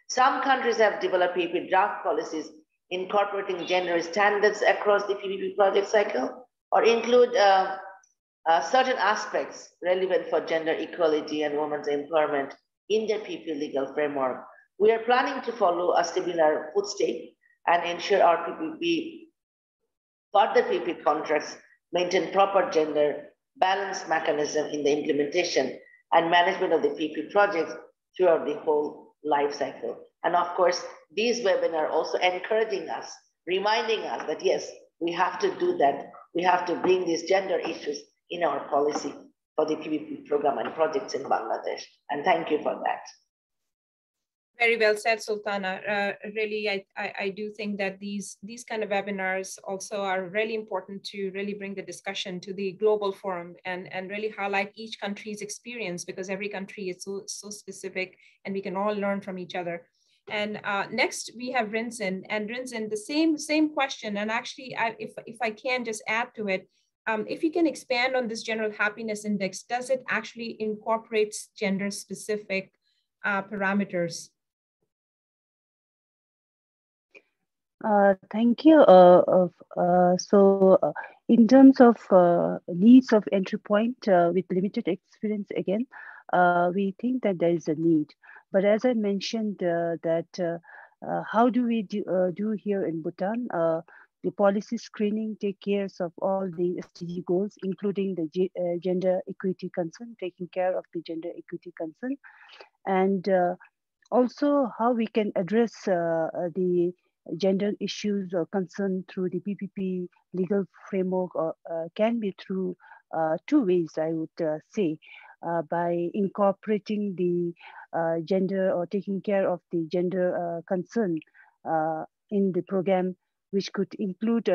Some countries have developed PPP draft policies incorporating gender standards across the PPP project cycle, or include certain aspects relevant for gender equality and women's empowerment in their PPP legal framework. We are planning to follow a similar footstep and ensure our PPP, further PPP contracts maintain proper gender balance mechanism in the implementation and management of the PPP projects throughout the whole life cycle. And of course, these webinars are also encouraging us, reminding us that yes, we have to do that. We have to bring these gender issues in our policy for the PPP program and projects in Bangladesh. And thank you for that. Very well said, Sultana. Really, I do think that these kind of webinars also are really important to really bring the discussion to the global forum and really highlight each country's experience, because every country is so specific and we can all learn from each other. And next we have Rinzin, and Rinzin, the same question. And actually, if I can just add to it, if you can expand on this general happiness index, does it actually incorporate gender specific parameters? Thank you. In terms of needs of entry point with limited experience, again, we think that there is a need. But as I mentioned, how do we do here in Bhutan? The policy screening take care of all the SDG goals, including the gender equity concern, taking care of the gender equity concern, and also how we can address the gender issues or concern through the PPP legal framework can be through two ways, I would say, by incorporating the gender or taking care of the gender concern in the program, which could include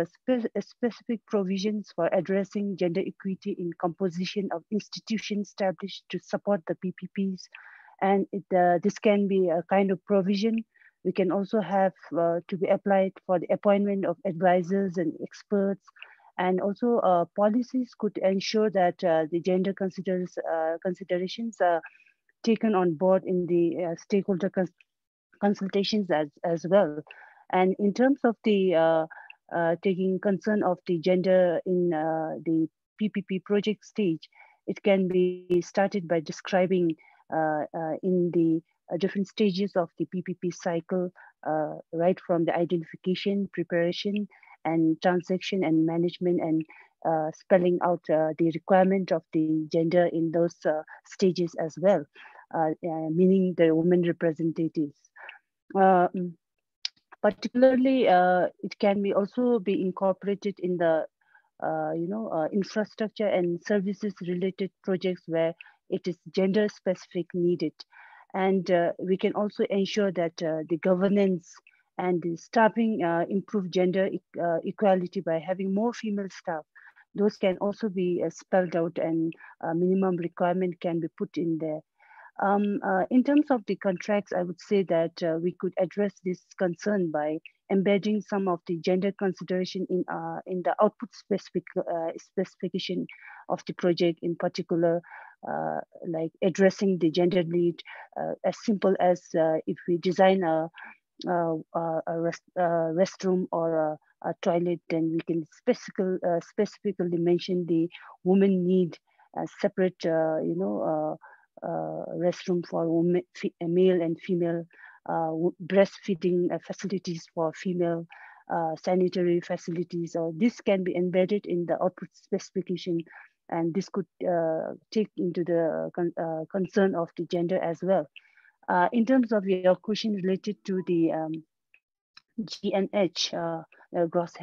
specific provisions for addressing gender equity in composition of institutions established to support the PPPs. And this can be a kind of provision. We can also have to be applied for the appointment of advisors and experts. And also policies could ensure that the gender considerations are taken on board in the stakeholder consultations as well. And in terms of the taking concern of the gender in the PPP project stage, it can be started by describing in the different stages of the PPP cycle, right from the identification, preparation, and transaction and management, and spelling out the requirement of the gender in those stages as well, meaning the women representatives. Particularly, it can be also be incorporated in the infrastructure and services related projects where it is gender specific needed. And we can also ensure that the governance and the staffing improve gender equality by having more female staff. Those can also be spelled out, and minimum requirement can be put in there. In terms of the contracts, I would say that we could address this concern by embedding some of the gender consideration in the output specification of the project, in particular, like addressing the gender need, as simple as if we design a restroom or a toilet, then we can specifically mention the woman need a separate, restroom for women, male and female, breastfeeding facilities for female, sanitary facilities, or this can be embedded in the output specification, and this could take into the concern of the gender as well. In terms of your question related to the GNH, gross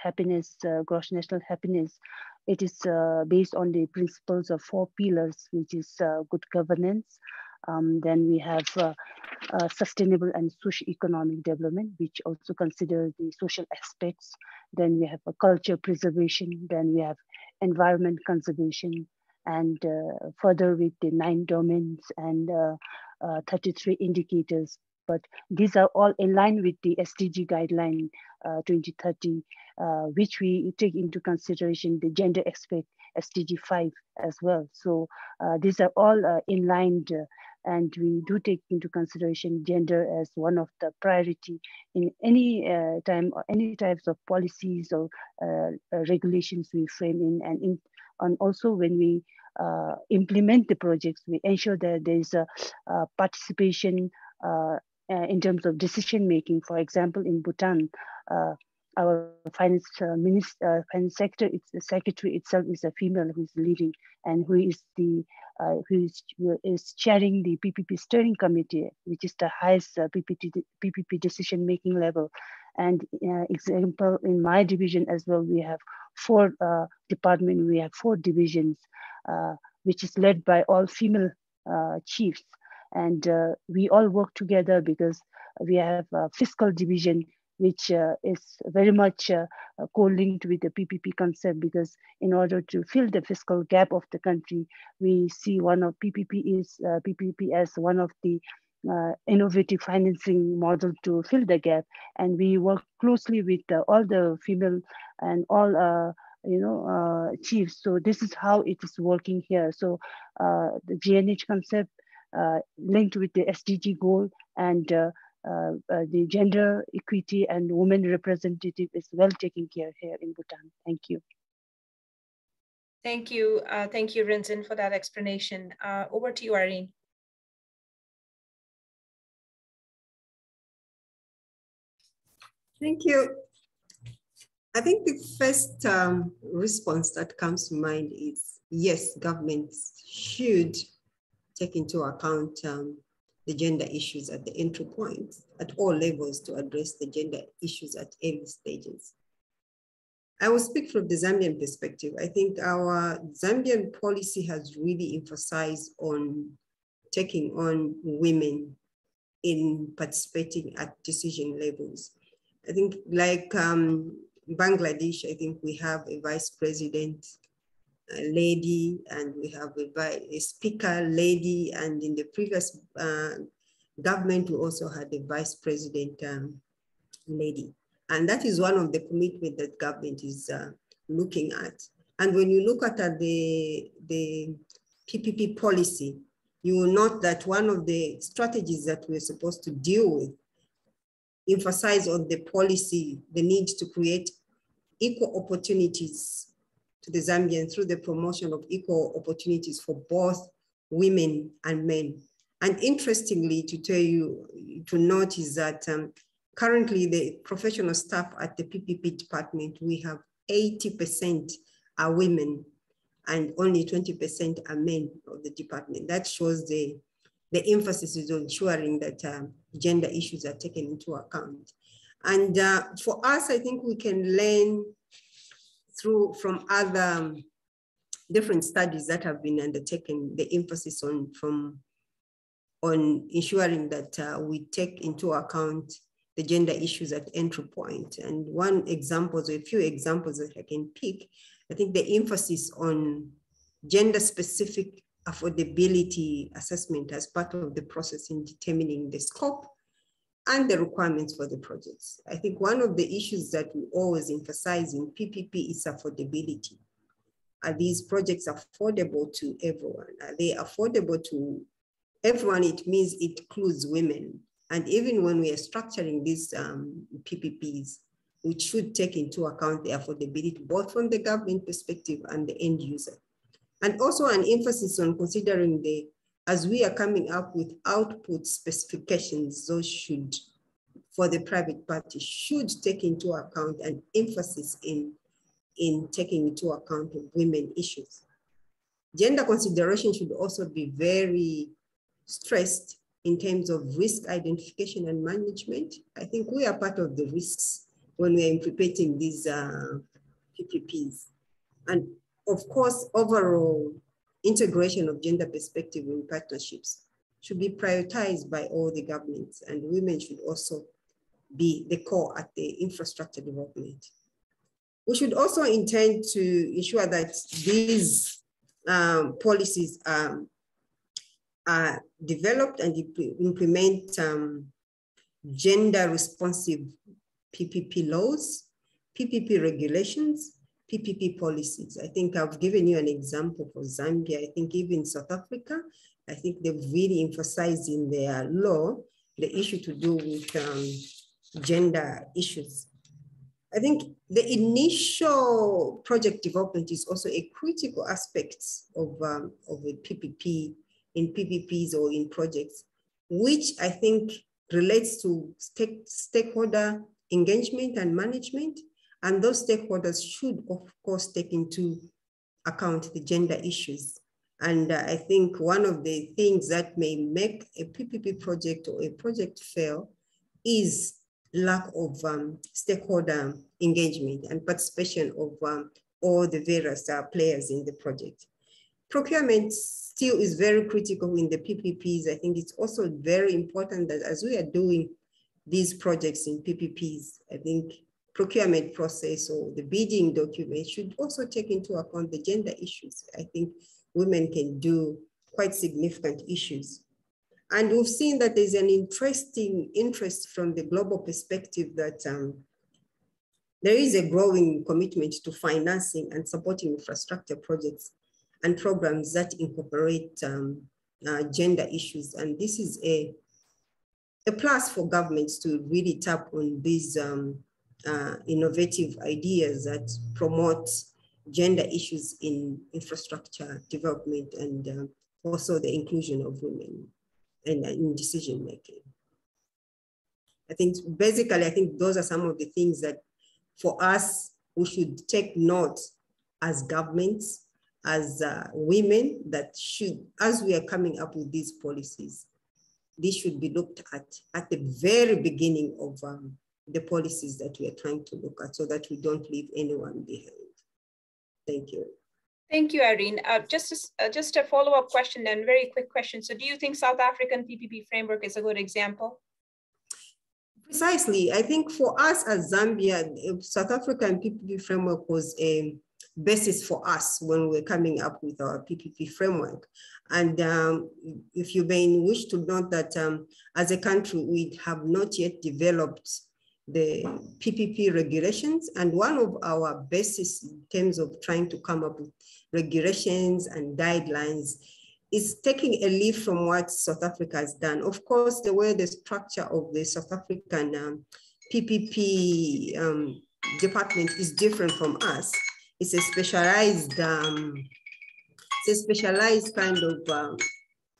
happiness, gross national happiness, it is based on the principles of 4 pillars, which is good governance. Then we have sustainable and socio-economic development, which also consider the social aspects. Then we have a culture preservation. Then we have environment conservation, and further with the 9 domains and 33 indicators. But these are all in line with the SDG guideline 2030, which we take into consideration the gender aspect, SDG 5 as well. So these are all in line, and we do take into consideration gender as one of the priority in any time or any types of policies or regulations we frame in, and also when we implement the projects, we ensure that there is a participation in terms of decision making. For example, in Bhutan, our finance finance sector, the secretary itself is a female who is leading, and who is the who is chairing the PPP steering committee, which is the highest PPP decision making level. And example, in my division as well, we have 4 departments, we have 4 divisions, which is led by all female chiefs. And we all work together because we have a fiscal division, which is very much co-linked with the PPP concept, because in order to fill the fiscal gap of the country, we see one of PPP as one of the innovative financing model to fill the gap. And we work closely with all the female and all chiefs. So this is how it is working here. So the GNH concept linked with the SDG goal, and the gender equity and women representative is well taken care of here in Bhutan. Thank you. Thank you, Rinzin, for that explanation. Over to you, Irene. Thank you. I think the first response that comes to mind is, yes, governments should take into account the gender issues at the entry point at all levels to address the gender issues at early stages. I will speak from the Zambian perspective. I think our Zambian policy has really emphasized on taking on women in participating at decision levels. I think like Bangladesh, I think we have a vice president lady, and we have a speaker lady, and in the previous government, we also had a vice president lady. And that is one of the commitments that government is looking at. And when you look at the PPP policy, you will note that one of the strategies that we're supposed to deal with emphasize on the policy, the need to create equal opportunities to the Zambians through the promotion of equal opportunities for both women and men. And interestingly, to tell you, to note is that currently the professional staff at the PPP department, we have 80% are women and only 20% are men of the department. That shows the emphasis is on ensuring that gender issues are taken into account. And for us, I think we can learn from other different studies that have been undertaken, the emphasis on ensuring that we take into account the gender issues at entry point. And one example, or a few examples that I can pick, I think the emphasis on gender-specific affordability assessment as part of the process in determining the scope and the requirements for the projects. I think one of the issues that we always emphasize in PPP is affordability. Are these projects affordable to everyone? Are they affordable to everyone? It means it includes women. And even when we are structuring these PPPs, we should take into account the affordability, both from the government perspective and the end user. And also an emphasis on considering as we are coming up with output specifications, those should, for the private party, should take into account an emphasis in taking into account of women issues. Gender consideration should also be very stressed in terms of risk identification and management. I think we are part of the risks when we are implementing these PPPs. And of course, overall integration of gender perspective in partnerships should be prioritized by all the governments, and women should also be the core at the infrastructure development. We should also intend to ensure that these policies are developed and implement gender responsive PPP laws, PPP regulations, PPP policies. I think I've given you an example for Zambia. I think even South Africa, I think they've really emphasized in their law the issue to do with gender issues. I think the initial project development is also a critical aspect of a PPP, in PPPs or in projects, which I think relates to stakeholder engagement and management. And those stakeholders should, of course, take into account the gender issues. And I think one of the things that may make a PPP project or a project fail is lack of stakeholder engagement and participation of all the various players in the project. Procurement still is very critical in the PPPs. I think it's also very important that as we are doing these projects in PPPs, I think procurement process or the bidding document should also take into account the gender issues. I think women can do quite significant issues. And we've seen that there's an interesting interest from the global perspective that there is a growing commitment to financing and supporting infrastructure projects and programs that incorporate gender issues. And this is a plus for governments to really tap on these innovative ideas that promote gender issues in infrastructure development and also the inclusion of women in decision making. I think basically, I think those are some of the things that for us, we should take note as governments, as women, that should, as we are coming up with these policies, this should be looked at the very beginning of the policies that we are trying to look at so that we don't leave anyone behind. Thank you. Thank you, Irene. Just a follow-up question then, very quick question. So do you think South African PPP framework is a good example? Precisely. I think for us as Zambia, South African PPP framework was a basis for us when we're coming up with our PPP framework. And if you may wish to note that as a country, we have not yet developed the PPP regulations. And one of our basis in terms of trying to come up with regulations and guidelines is taking a leaf from what South Africa has done. Of course, the way the structure of the South African PPP department is different from us. It's a specialized kind of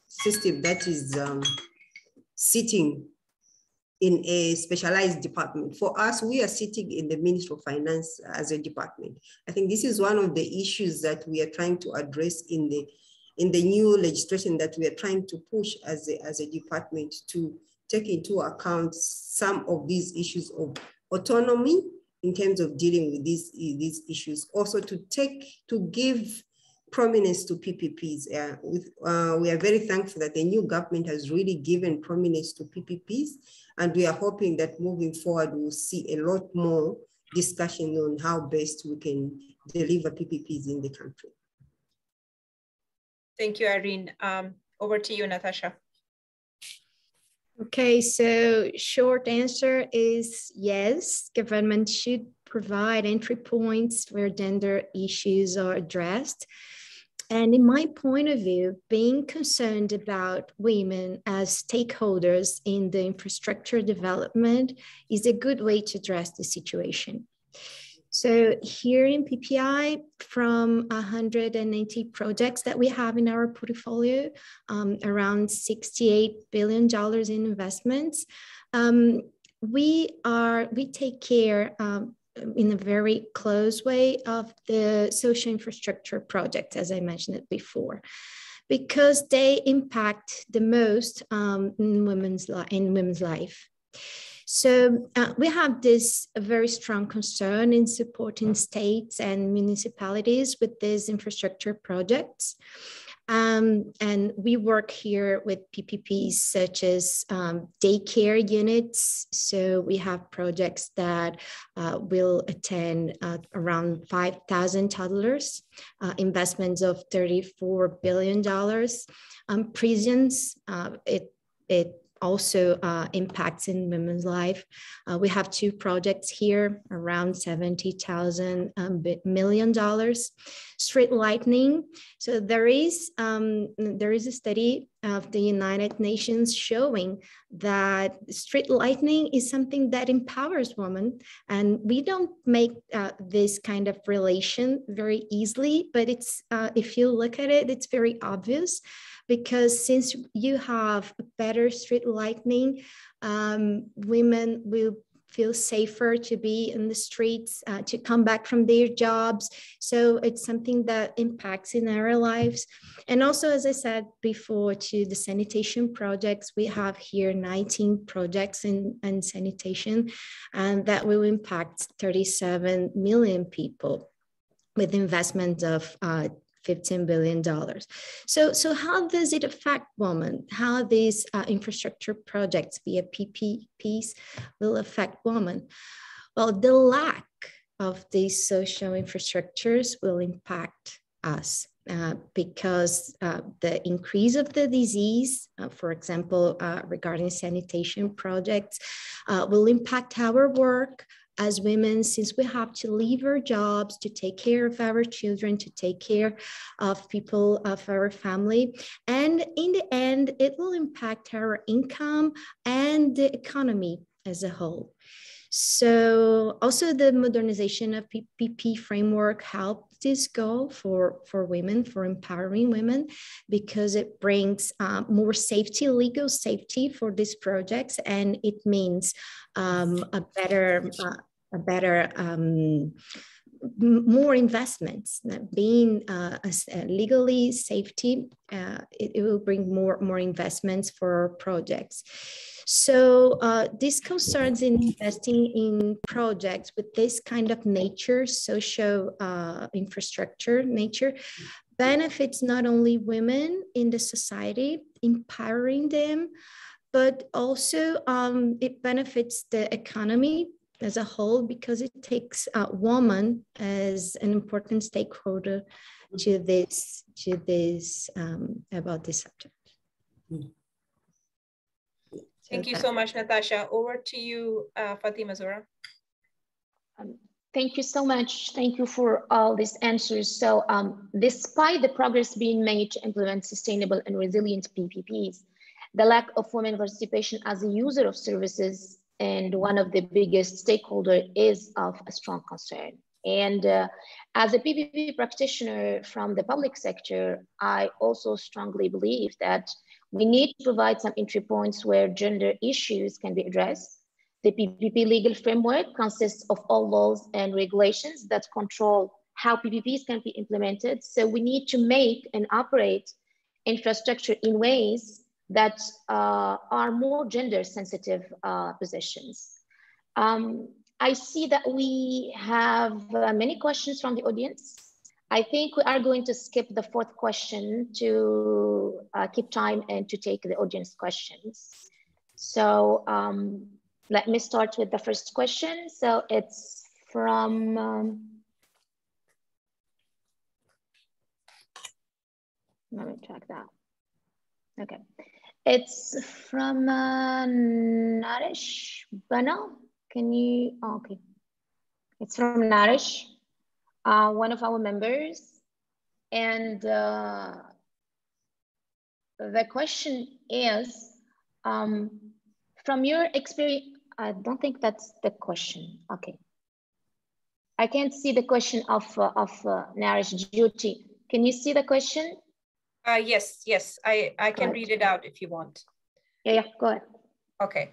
system that is sitting in a specialized department. For us, we are sitting in the Ministry of Finance as a department. I think this is one of the issues that we are trying to address in the new legislation that we are trying to push as a department, to take into account some of these issues of autonomy in terms of dealing with these issues. Also to give prominence to PPPs. We are very thankful that the new government has really given prominence to PPPs, and we are hoping that moving forward, we'll see a lot more discussion on how best we can deliver PPPs in the country. Thank you, Irene. Over to you, Natasha. Okay, so short answer is yes, government should provide entry points where gender issues are addressed. And in my point of view, being concerned about women as stakeholders in the infrastructure development is a good way to address the situation. So here in PPI, from 180 projects that we have in our portfolio, around $68 billion in investments, we take care in a very close way of the social infrastructure project, as I mentioned it before, because they impact the most in women's life. So we have this very strong concern in supporting states and municipalities with these infrastructure projects. And we work here with PPPs such as daycare units. So we have projects that will attend around 5,000 toddlers, investments of $34 billion. Prisons, it also impacts in women's life. We have two projects here, around $70,000 million. Street lighting. So there is a study of the United Nations showing that street lighting is something that empowers women. And we don't make this kind of relation very easily, but it's if you look at it, it's very obvious. Because since you have better street lighting, women will feel safer to be in the streets, to come back from their jobs. So it's something that impacts in our lives. And also, as I said before, to the sanitation projects, we have here 19 projects in sanitation, and that will impact 37 million people with investment of $15 billion. So how does it affect women? How these infrastructure projects via PPPs will affect women? Well, the lack of these social infrastructures will impact us because the increase of the disease, for example, regarding sanitation projects, will impact our work, as women, since we have to leave our jobs to take care of our children, to take care of people of our family. And in the end, it will impact our income and the economy as a whole. So also the modernization of PPP framework helps this goal for women, for empowering women, because it brings more safety, legal safety for these projects, and it means a better more investments. Being legally safety, it will bring more investments for projects. So this concerns in investing in projects with this kind of nature, social infrastructure nature, benefits not only women in the society, empowering them, but also it benefits the economy as a whole, because it takes women as an important stakeholder to this about this subject. Thank you so much, Natasha. Over to you, Fatima Zura. Thank you so much. Thank you for all these answers. So despite the progress being made to implement sustainable and resilient PPPs, the lack of women participation as a user of services and one of the biggest stakeholders is of a strong concern. And as a PPP practitioner from the public sector, I also strongly believe that we need to provide some entry points where gender issues can be addressed. The PPP legal framework consists of all laws and regulations that control how PPPs can be implemented. So we need to make and operate infrastructure in ways that are more gender sensitive positions. I see that we have many questions from the audience. I think we are going to skip the fourth question to keep time and to take the audience questions. So let me start with the first question. So it's from, let me check that. Okay. It's from Naresh Bana. Can you, oh, okay. It's from Naresh, one of our members. And the question is, from your experience, I don't think that's the question. Okay. I can't see the question of Naresh Jyoti. Can you see the question? Yes, I can read it out if you want. Yeah, go ahead. Okay.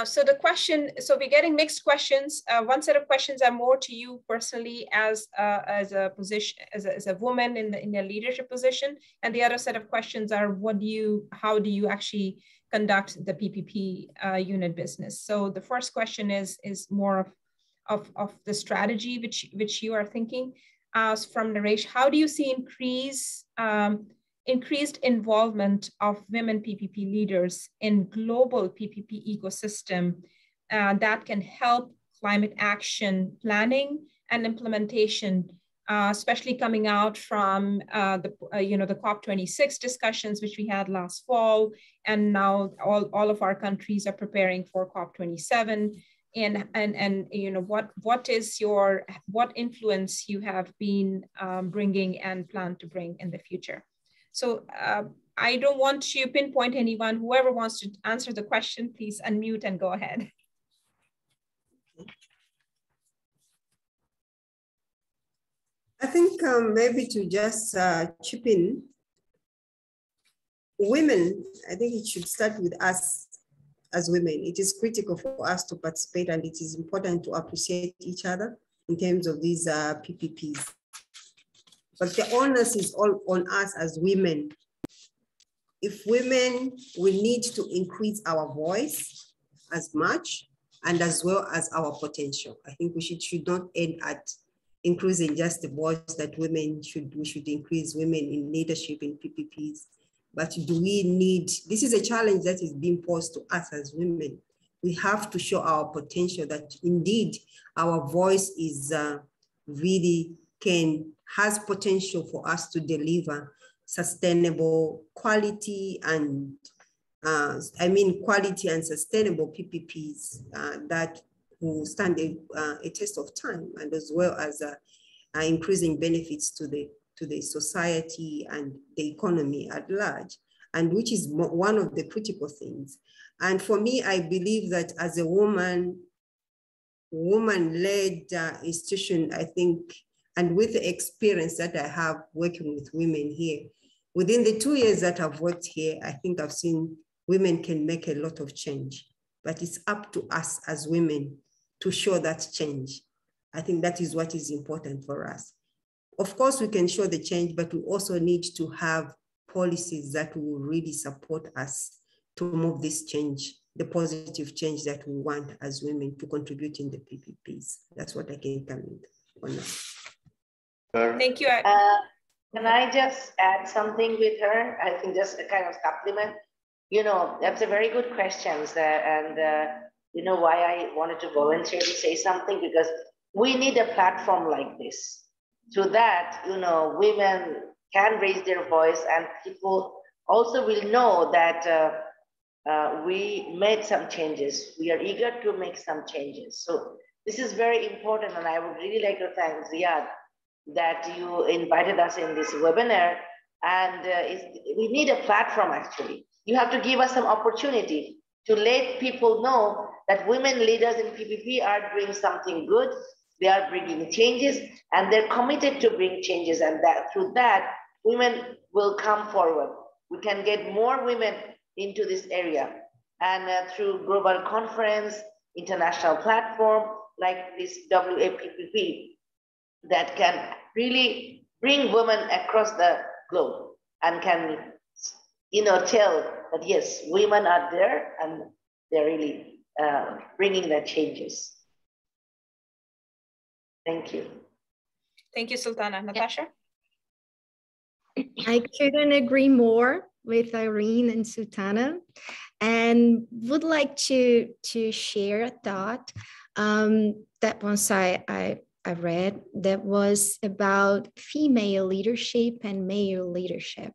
So the question, so we're getting mixed questions. One set of questions are more to you personally as a position, as a woman in a leadership position, and the other set of questions are how do you actually conduct the PPP unit business? So the first question is more of the strategy which you are thinking. From Naresh, how do you see increased involvement of women PPP leaders in global PPP ecosystem that can help climate action planning and implementation, especially coming out from the COP26 discussions which we had last fall, and now all of our countries are preparing for COP27. And you know, what influence you have been bringing and plan to bring in the future? So I don't want to pinpoint anyone. Whoever wants to answer the question, please unmute and go ahead. I think maybe to just chip in, women, I think it should start with us as women. It is critical for us to participate, and it is important to appreciate each other in terms of these PPPs. But the onus is all on us as women. If women, we need to increase our voice as much and as well as our potential. I think we should not end at increasing just the voice that we should increase women in leadership in PPPs. But do we need, this is a challenge that is being posed to us as women. We have to show our potential that indeed our voice is really has potential for us to deliver sustainable quality and quality and sustainable PPPs that will stand a test of time, and as well as increasing benefits to the society and the economy at large, and which is one of the critical things. And for me, I believe that as a woman-led institution, I think, and with the experience that I have working with women here, within the 2 years that I've worked here, I think I've seen women can make a lot of change, but it's up to us as women to show that change. I think that is what is important for us. Of course, we can show the change, but we also need to have policies that will really support us to move this change, the positive change that we want as women to contribute in the PPPs. That's what I can comment on now. Thank you. Can I just add something with her? I think just a kind of supplement. You know, that's a very good question. You know why I wanted to volunteer to say something? Because we need a platform like this. Through that, you know, women can raise their voice, and people also will know that we made some changes. We are eager to make some changes. So this is very important, and I would really like to thank Ziad that you invited us in this webinar. And we need a platform, actually. You have to give us some opportunity to let people know that women leaders in PPP are doing something good. They are bringing changes, and they're committed to bring changes, and that through that, women will come forward. We can get more women into this area, and through global conference, international platform like this WAPPP, that can really bring women across the globe and can, you know, tell that yes, women are there and they're really bringing the changes. Thank you. Thank you, Sultana. Natasha? I couldn't agree more with Irene and Sultana, and would like to share a thought that once I read that was about female leadership and male leadership.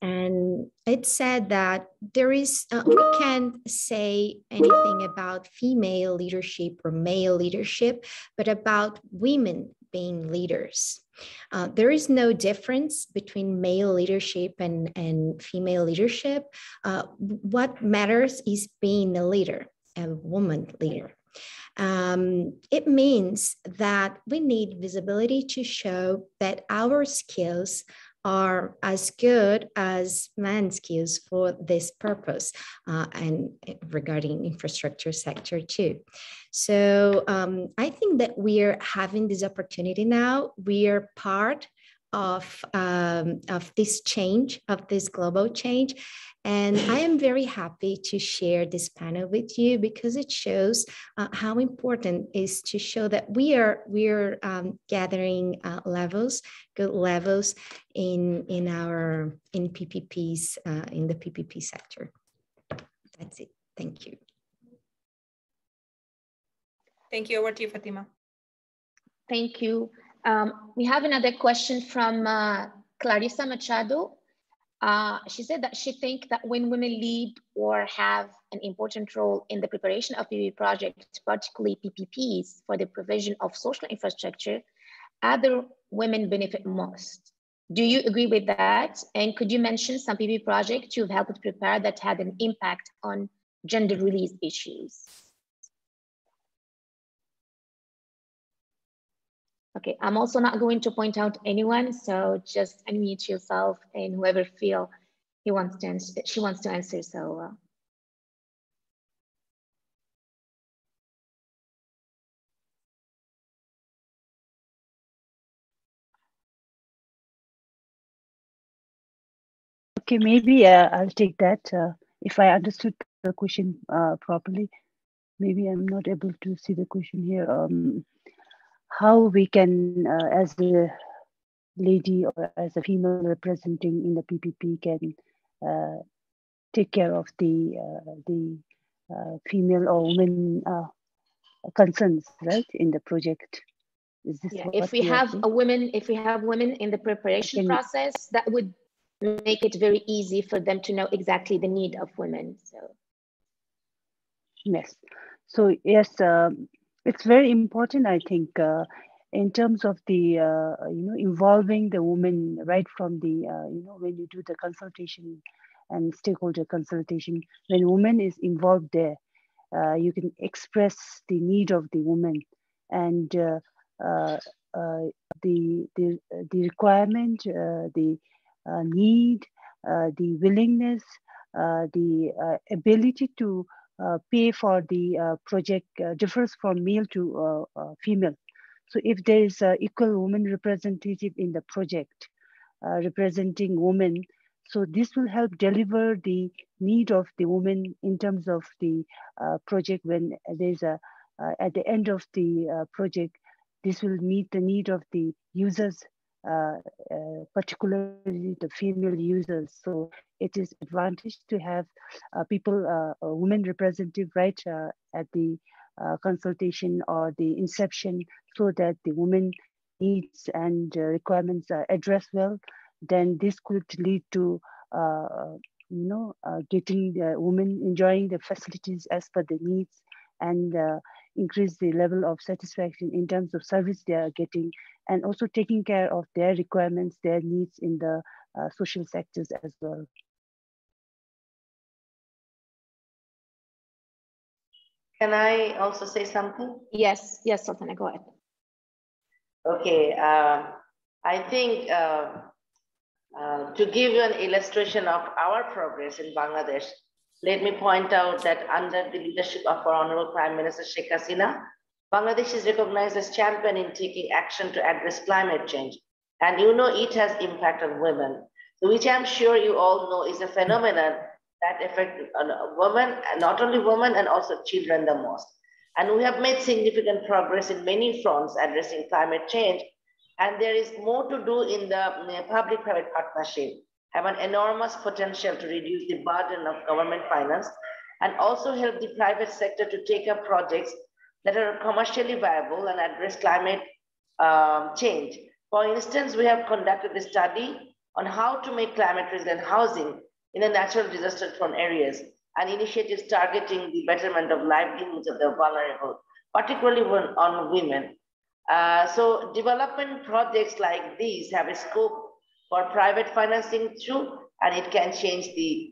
And it said that there is, we can't say anything about female leadership or male leadership, but about women being leaders. There is no difference between male leadership and female leadership. What matters is being a leader, a woman leader. It means that we need visibility to show that our skills are as good as man's skills for this purpose, and regarding infrastructure sector too. So I think that we are having this opportunity now. We are part of this change, of this global change. And I am very happy to share this panel with you because it shows how important it is to show that we are gathering good levels in PPPs, in the PPP sector. That's it. Thank you. Thank you. Over to you, Fatima. Thank you. We have another question from Clarissa Machado. She said that she thinks that when women lead or have an important role in the preparation of PPP projects, particularly PPPs for the provision of social infrastructure, other women benefit most. Do you agree with that? And could you mention some PPP projects you've helped prepare that had an impact on gender release issues? Okay, I'm also not going to point out anyone, so just unmute yourself and whoever feel he wants to answer, she wants to answer. So. Okay, maybe I'll take that. If I understood the question properly, maybe I'm not able to see the question here. How we can, as a lady or as a female representing in the PPP, can take care of the female or women concerns, right, in the project. Is this if we have women in the preparation process, that would make it very easy for them to know exactly the need of women. So yes, so yes, it's very important, I think, in terms of the involving the women right from the when you do the consultation and stakeholder consultation, when women is involved there, you can express the need of the woman and the requirement, the need, the willingness, the ability to pay for the project differs from male to female. So if there is equal woman representative in the project representing women, so this will help deliver the need of the woman in terms of the project. When there's a at the end of the project, this will meet the need of the users, particularly the female users. So it is advantage to have people, a women representative right at the consultation or the inception, so that the women needs and requirements are addressed well. Then this could lead to getting the women enjoying the facilities as per the needs, and increase the level of satisfaction in terms of service they are getting, and also taking care of their requirements, their needs in the social sectors as well. Can I also say something? Yes, Sultana, go ahead. Okay, I think to give you an illustration of our progress in Bangladesh, let me point out that under the leadership of our Honorable Prime Minister Sheikh Hasina, Bangladesh is recognized as champion in taking action to address climate change. And you know it has impact on women, which I'm sure you all know is a phenomenon that affects women, not only women, and also children the most. And we have made significant progress in many fronts addressing climate change. And there is more to do in the public-private partnership, have an enormous potential to reduce the burden of government finance and also help the private sector to take up projects that are commercially viable and address climate change. For instance, we have conducted a study on how to make climate resilient housing in the natural disaster-prone areas and initiatives targeting the betterment of livelihoods of the vulnerable, particularly on women. So development projects like these have a scope for private financing through, and it can change the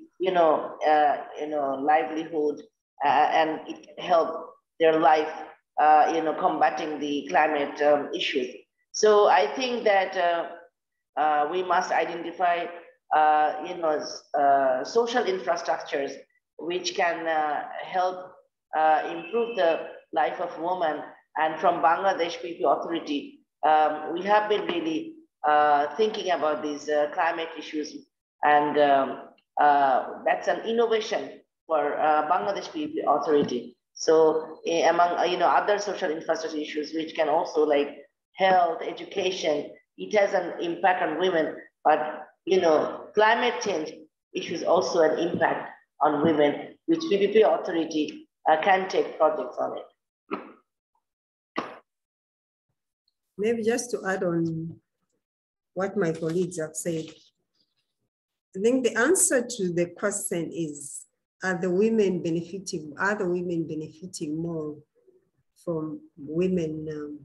livelihood and it can help their life, combating the climate issues. So I think that we must identify, social infrastructures which can help improve the life of women. And from Bangladesh PPP Authority, we have been really thinking about these climate issues, and that's an innovation for Bangladesh PPP Authority. So among other social infrastructure issues, which can also like health, education, it has an impact on women, but climate change issues also an impact on women, which PPP Authority can take projects on it. Maybe just to add on what my colleagues have said, I think the answer to the question is, are the women benefiting more from women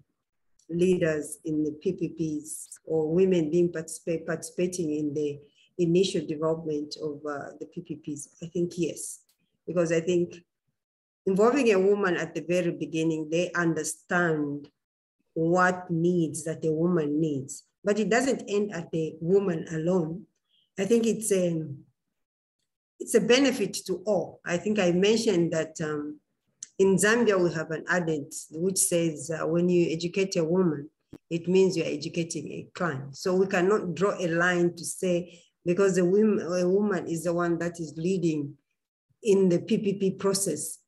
leaders in the PPPs, or women being participating in the initial development of the PPPs? I think yes, because I think involving a woman at the very beginning, they understand what needs that a woman needs, but it doesn't end at the woman alone. I think it's a benefit to all. I think I mentioned that in Zambia, we have an adage which says when you educate a woman, it means you're educating a clan. So we cannot draw a line to say, because a woman is the one that is leading in the PPP process,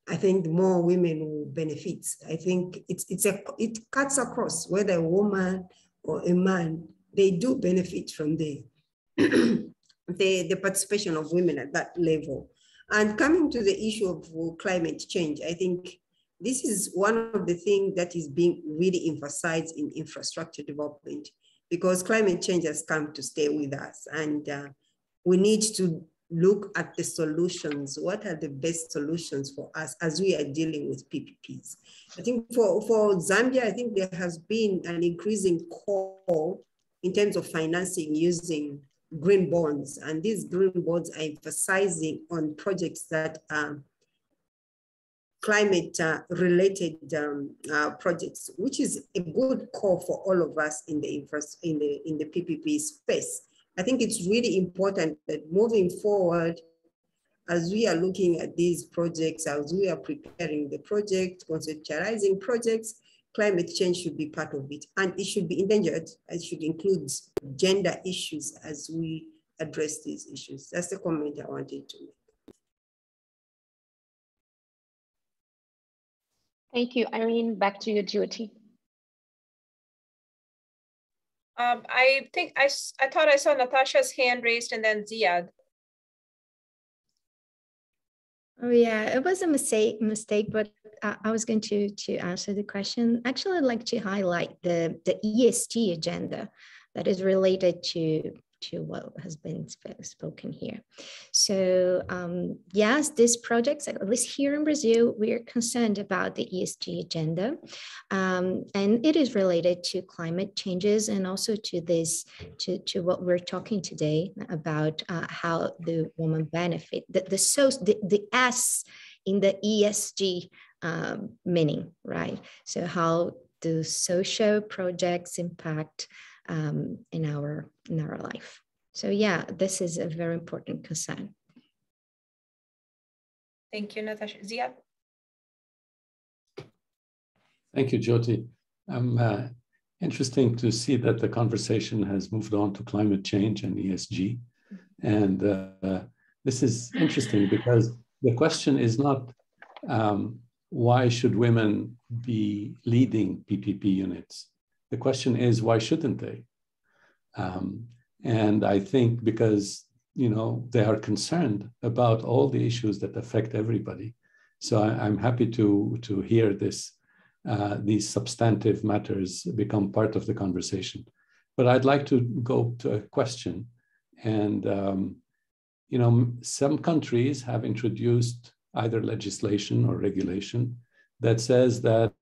I think more women will benefit. I think it cuts across, whether a woman or a man, they do benefit from the participation of women at that level. And coming to the issue of climate change, I think this is one of the things that is being really emphasized in infrastructure development, because climate change has come to stay with us, and we need to look at the solutions. What are the best solutions for us as we are dealing with PPPs? I think for Zambia, I think there has been an increasing call in terms of financing using green bonds, and these green bonds are emphasizing on projects that are climate related projects, which is a good call for all of us in the PPP space. I think it's really important that moving forward, as we are looking at these projects, as we are preparing the project, conceptualizing projects, climate change should be part of it, and it should be endangered. It should include gender issues as we address these issues. That's the comment I wanted to make. Thank you, Irene. Back to you, Jyoti. I think I thought I saw Natasha's hand raised and then Ziad. Oh yeah, it was a mistake, but I was going to answer the question. Actually, I'd like to highlight the ESG agenda that is related to what has been spoken here. So yes, these projects, at least here in Brazil, we are concerned about the ESG agenda, and it is related to climate changes and also to this, to what we're talking today about how the woman benefit, the S in the ESG meaning, right? So how do social projects impact in our life? So yeah, this is a very important concern. Thank you, Natasha. Ziad? Thank you, Jyoti. Interesting to see that the conversation has moved on to climate change and ESG. And this is interesting because the question is not why should women be leading PPP units? The question is, why shouldn't they? And I think because, they are concerned about all the issues that affect everybody. So I'm happy to hear this, these substantive matters become part of the conversation. But I'd like to go to a question. And, some countries have introduced either legislation or regulation that says that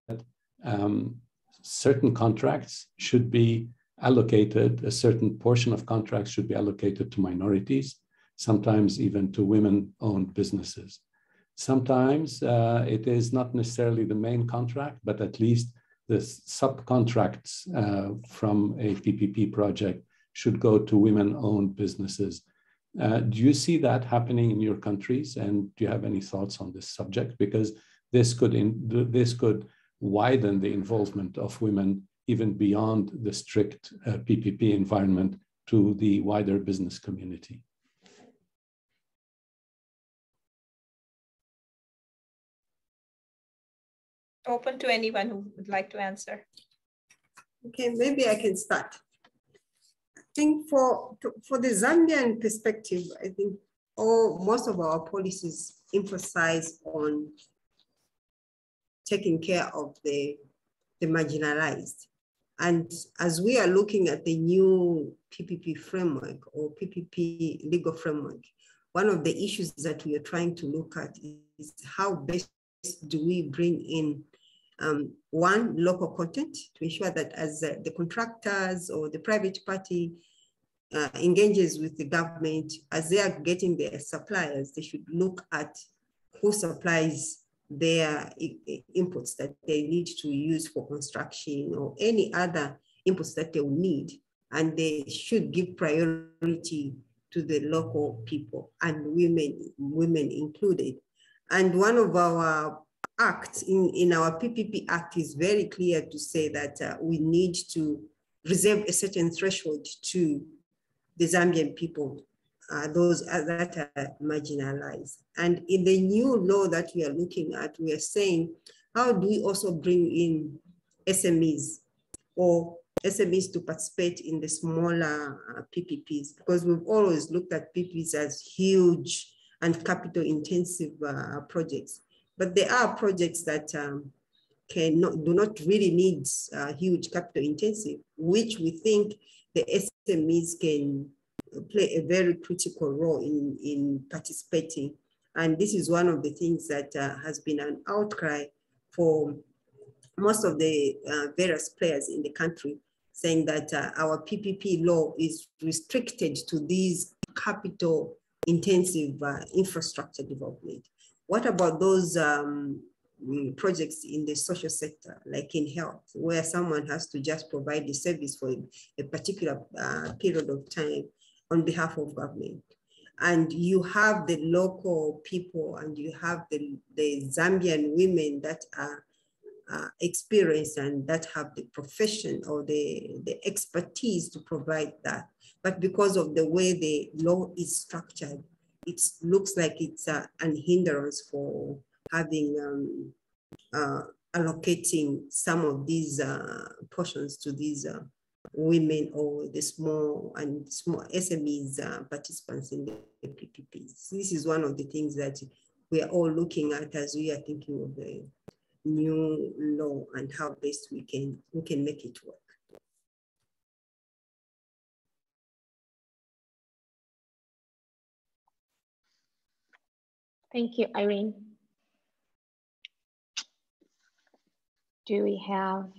certain contracts should be allocated, a certain portion of contracts should be allocated to minorities, sometimes even to women-owned businesses. Sometimes it is not necessarily the main contract, but at least the subcontracts from a PPP project should go to women-owned businesses. Do you see that happening in your countries? And do you have any thoughts on this subject? Because this could widen the involvement of women even beyond the strict PPP environment to the wider business community. Open to anyone who would like to answer. Okay, maybe I can start. I think for the Zambian perspective, I think most of our policies emphasize on taking care of the marginalized. And as we are looking at the new PPP framework or PPP legal framework, one of the issues that we are trying to look at is how best do we bring in one, local content to ensure that as the contractors or the private party engages with the government, as they are getting their suppliers, they should look at who supplies their inputs that they need to use for construction or any other inputs that they will need. And they should give priority to the local people and women included. And one of our acts in our PPP Act is very clear to say that we need to reserve a certain threshold to the Zambian people, those that are marginalized. And in the new law that we are looking at, we are saying, how do we also bring in SMEs or SMEs to participate in the smaller PPPs? Because we've always looked at PPPs as huge and capital intensive projects. But there are projects that do not really need huge capital intensive, which we think the SMEs can play a very critical role in participating. And this is one of the things that has been an outcry for most of the various players in the country, saying that our PPP law is restricted to these capital intensive infrastructure development. What about those projects in the social sector, like in health, where someone has to just provide the service for a particular period of time on behalf of government? And you have the local people and you have the Zambian women that are experienced and that have the profession or the expertise to provide that. But because of the way the law is structured, it looks like it's an hindrance for having allocating some of these portions to these women or the small SMEs participants in the PPPs. This is one of the things that we are all looking at as we are thinking of the new law and how best we can make it work. Thank you, Irene. Do we have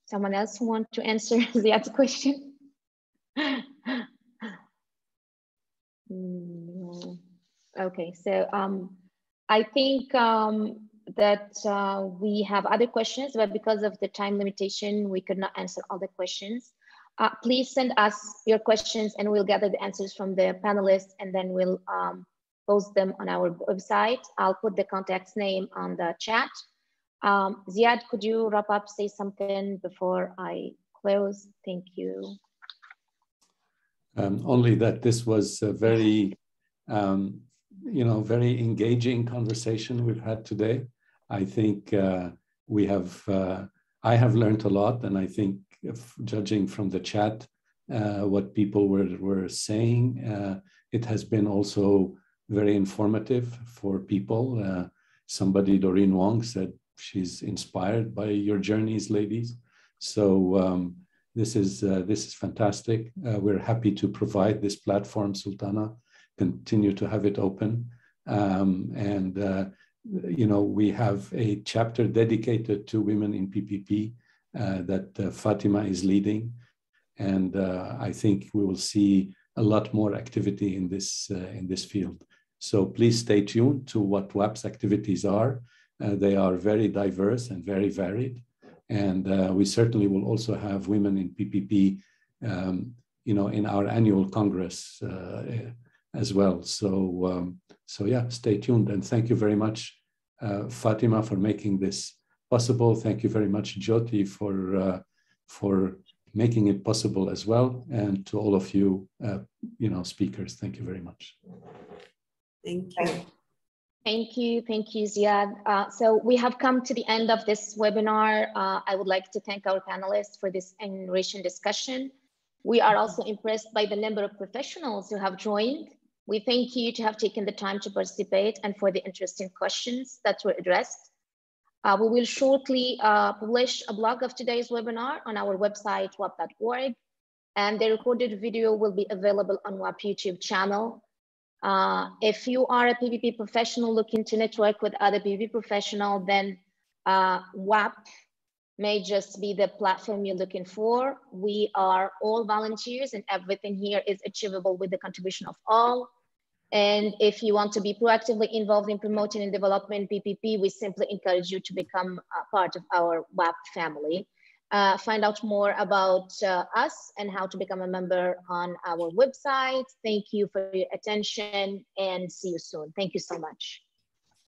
someone else who wants to answer the other question? No. Okay, so I think that we have other questions, but because of the time limitation, we could not answer all the questions. Please send us your questions and we'll gather the answers from the panelists and then we'll post them on our website. I'll put the contact's name on the chat. Ziad, could you wrap up, say something before I close? Thank you. Only that this was a very, very engaging conversation we've had today. I think I have learned a lot, and I think judging from the chat, what people were saying, it has been also very informative for people. Somebody, Doreen Wong, said she's inspired by your journeys, ladies. So this is fantastic. We're happy to provide this platform, Sultana, continue to have it open. You know, we have a chapter dedicated to women in PPP that Fatima is leading. And I think we will see a lot more activity in this field. So please stay tuned to what WAPP's activities are. They are very diverse and very varied. And we certainly will also have women in PPP, you know, in our annual Congress as well. So yeah, stay tuned. And thank you very much, Fatima, for making this possible. Thank you very much, Jyoti, for making it possible as well. And to all of you, you know, speakers, thank you very much. Thank you. Thank you, Ziad. So we have come to the end of this webinar. I would like to thank our panelists for this enriching discussion. We are also impressed by the number of professionals who have joined. We thank you to have taken the time to participate and for the interesting questions that were addressed. We will shortly publish a blog of today's webinar on our website, wapp.org, and the recorded video will be available on WAPP YouTube channel. If you are a PPP professional looking to network with other PPP professionals, then WAPP may just be the platform you're looking for. We are all volunteers and everything here is achievable with the contribution of all. And if you want to be proactively involved in promoting and developing PPP, we simply encourage you to become a part of our WAPP family. Find out more about us and how to become a member on our website. Thank you for your attention and see you soon. Thank you so much.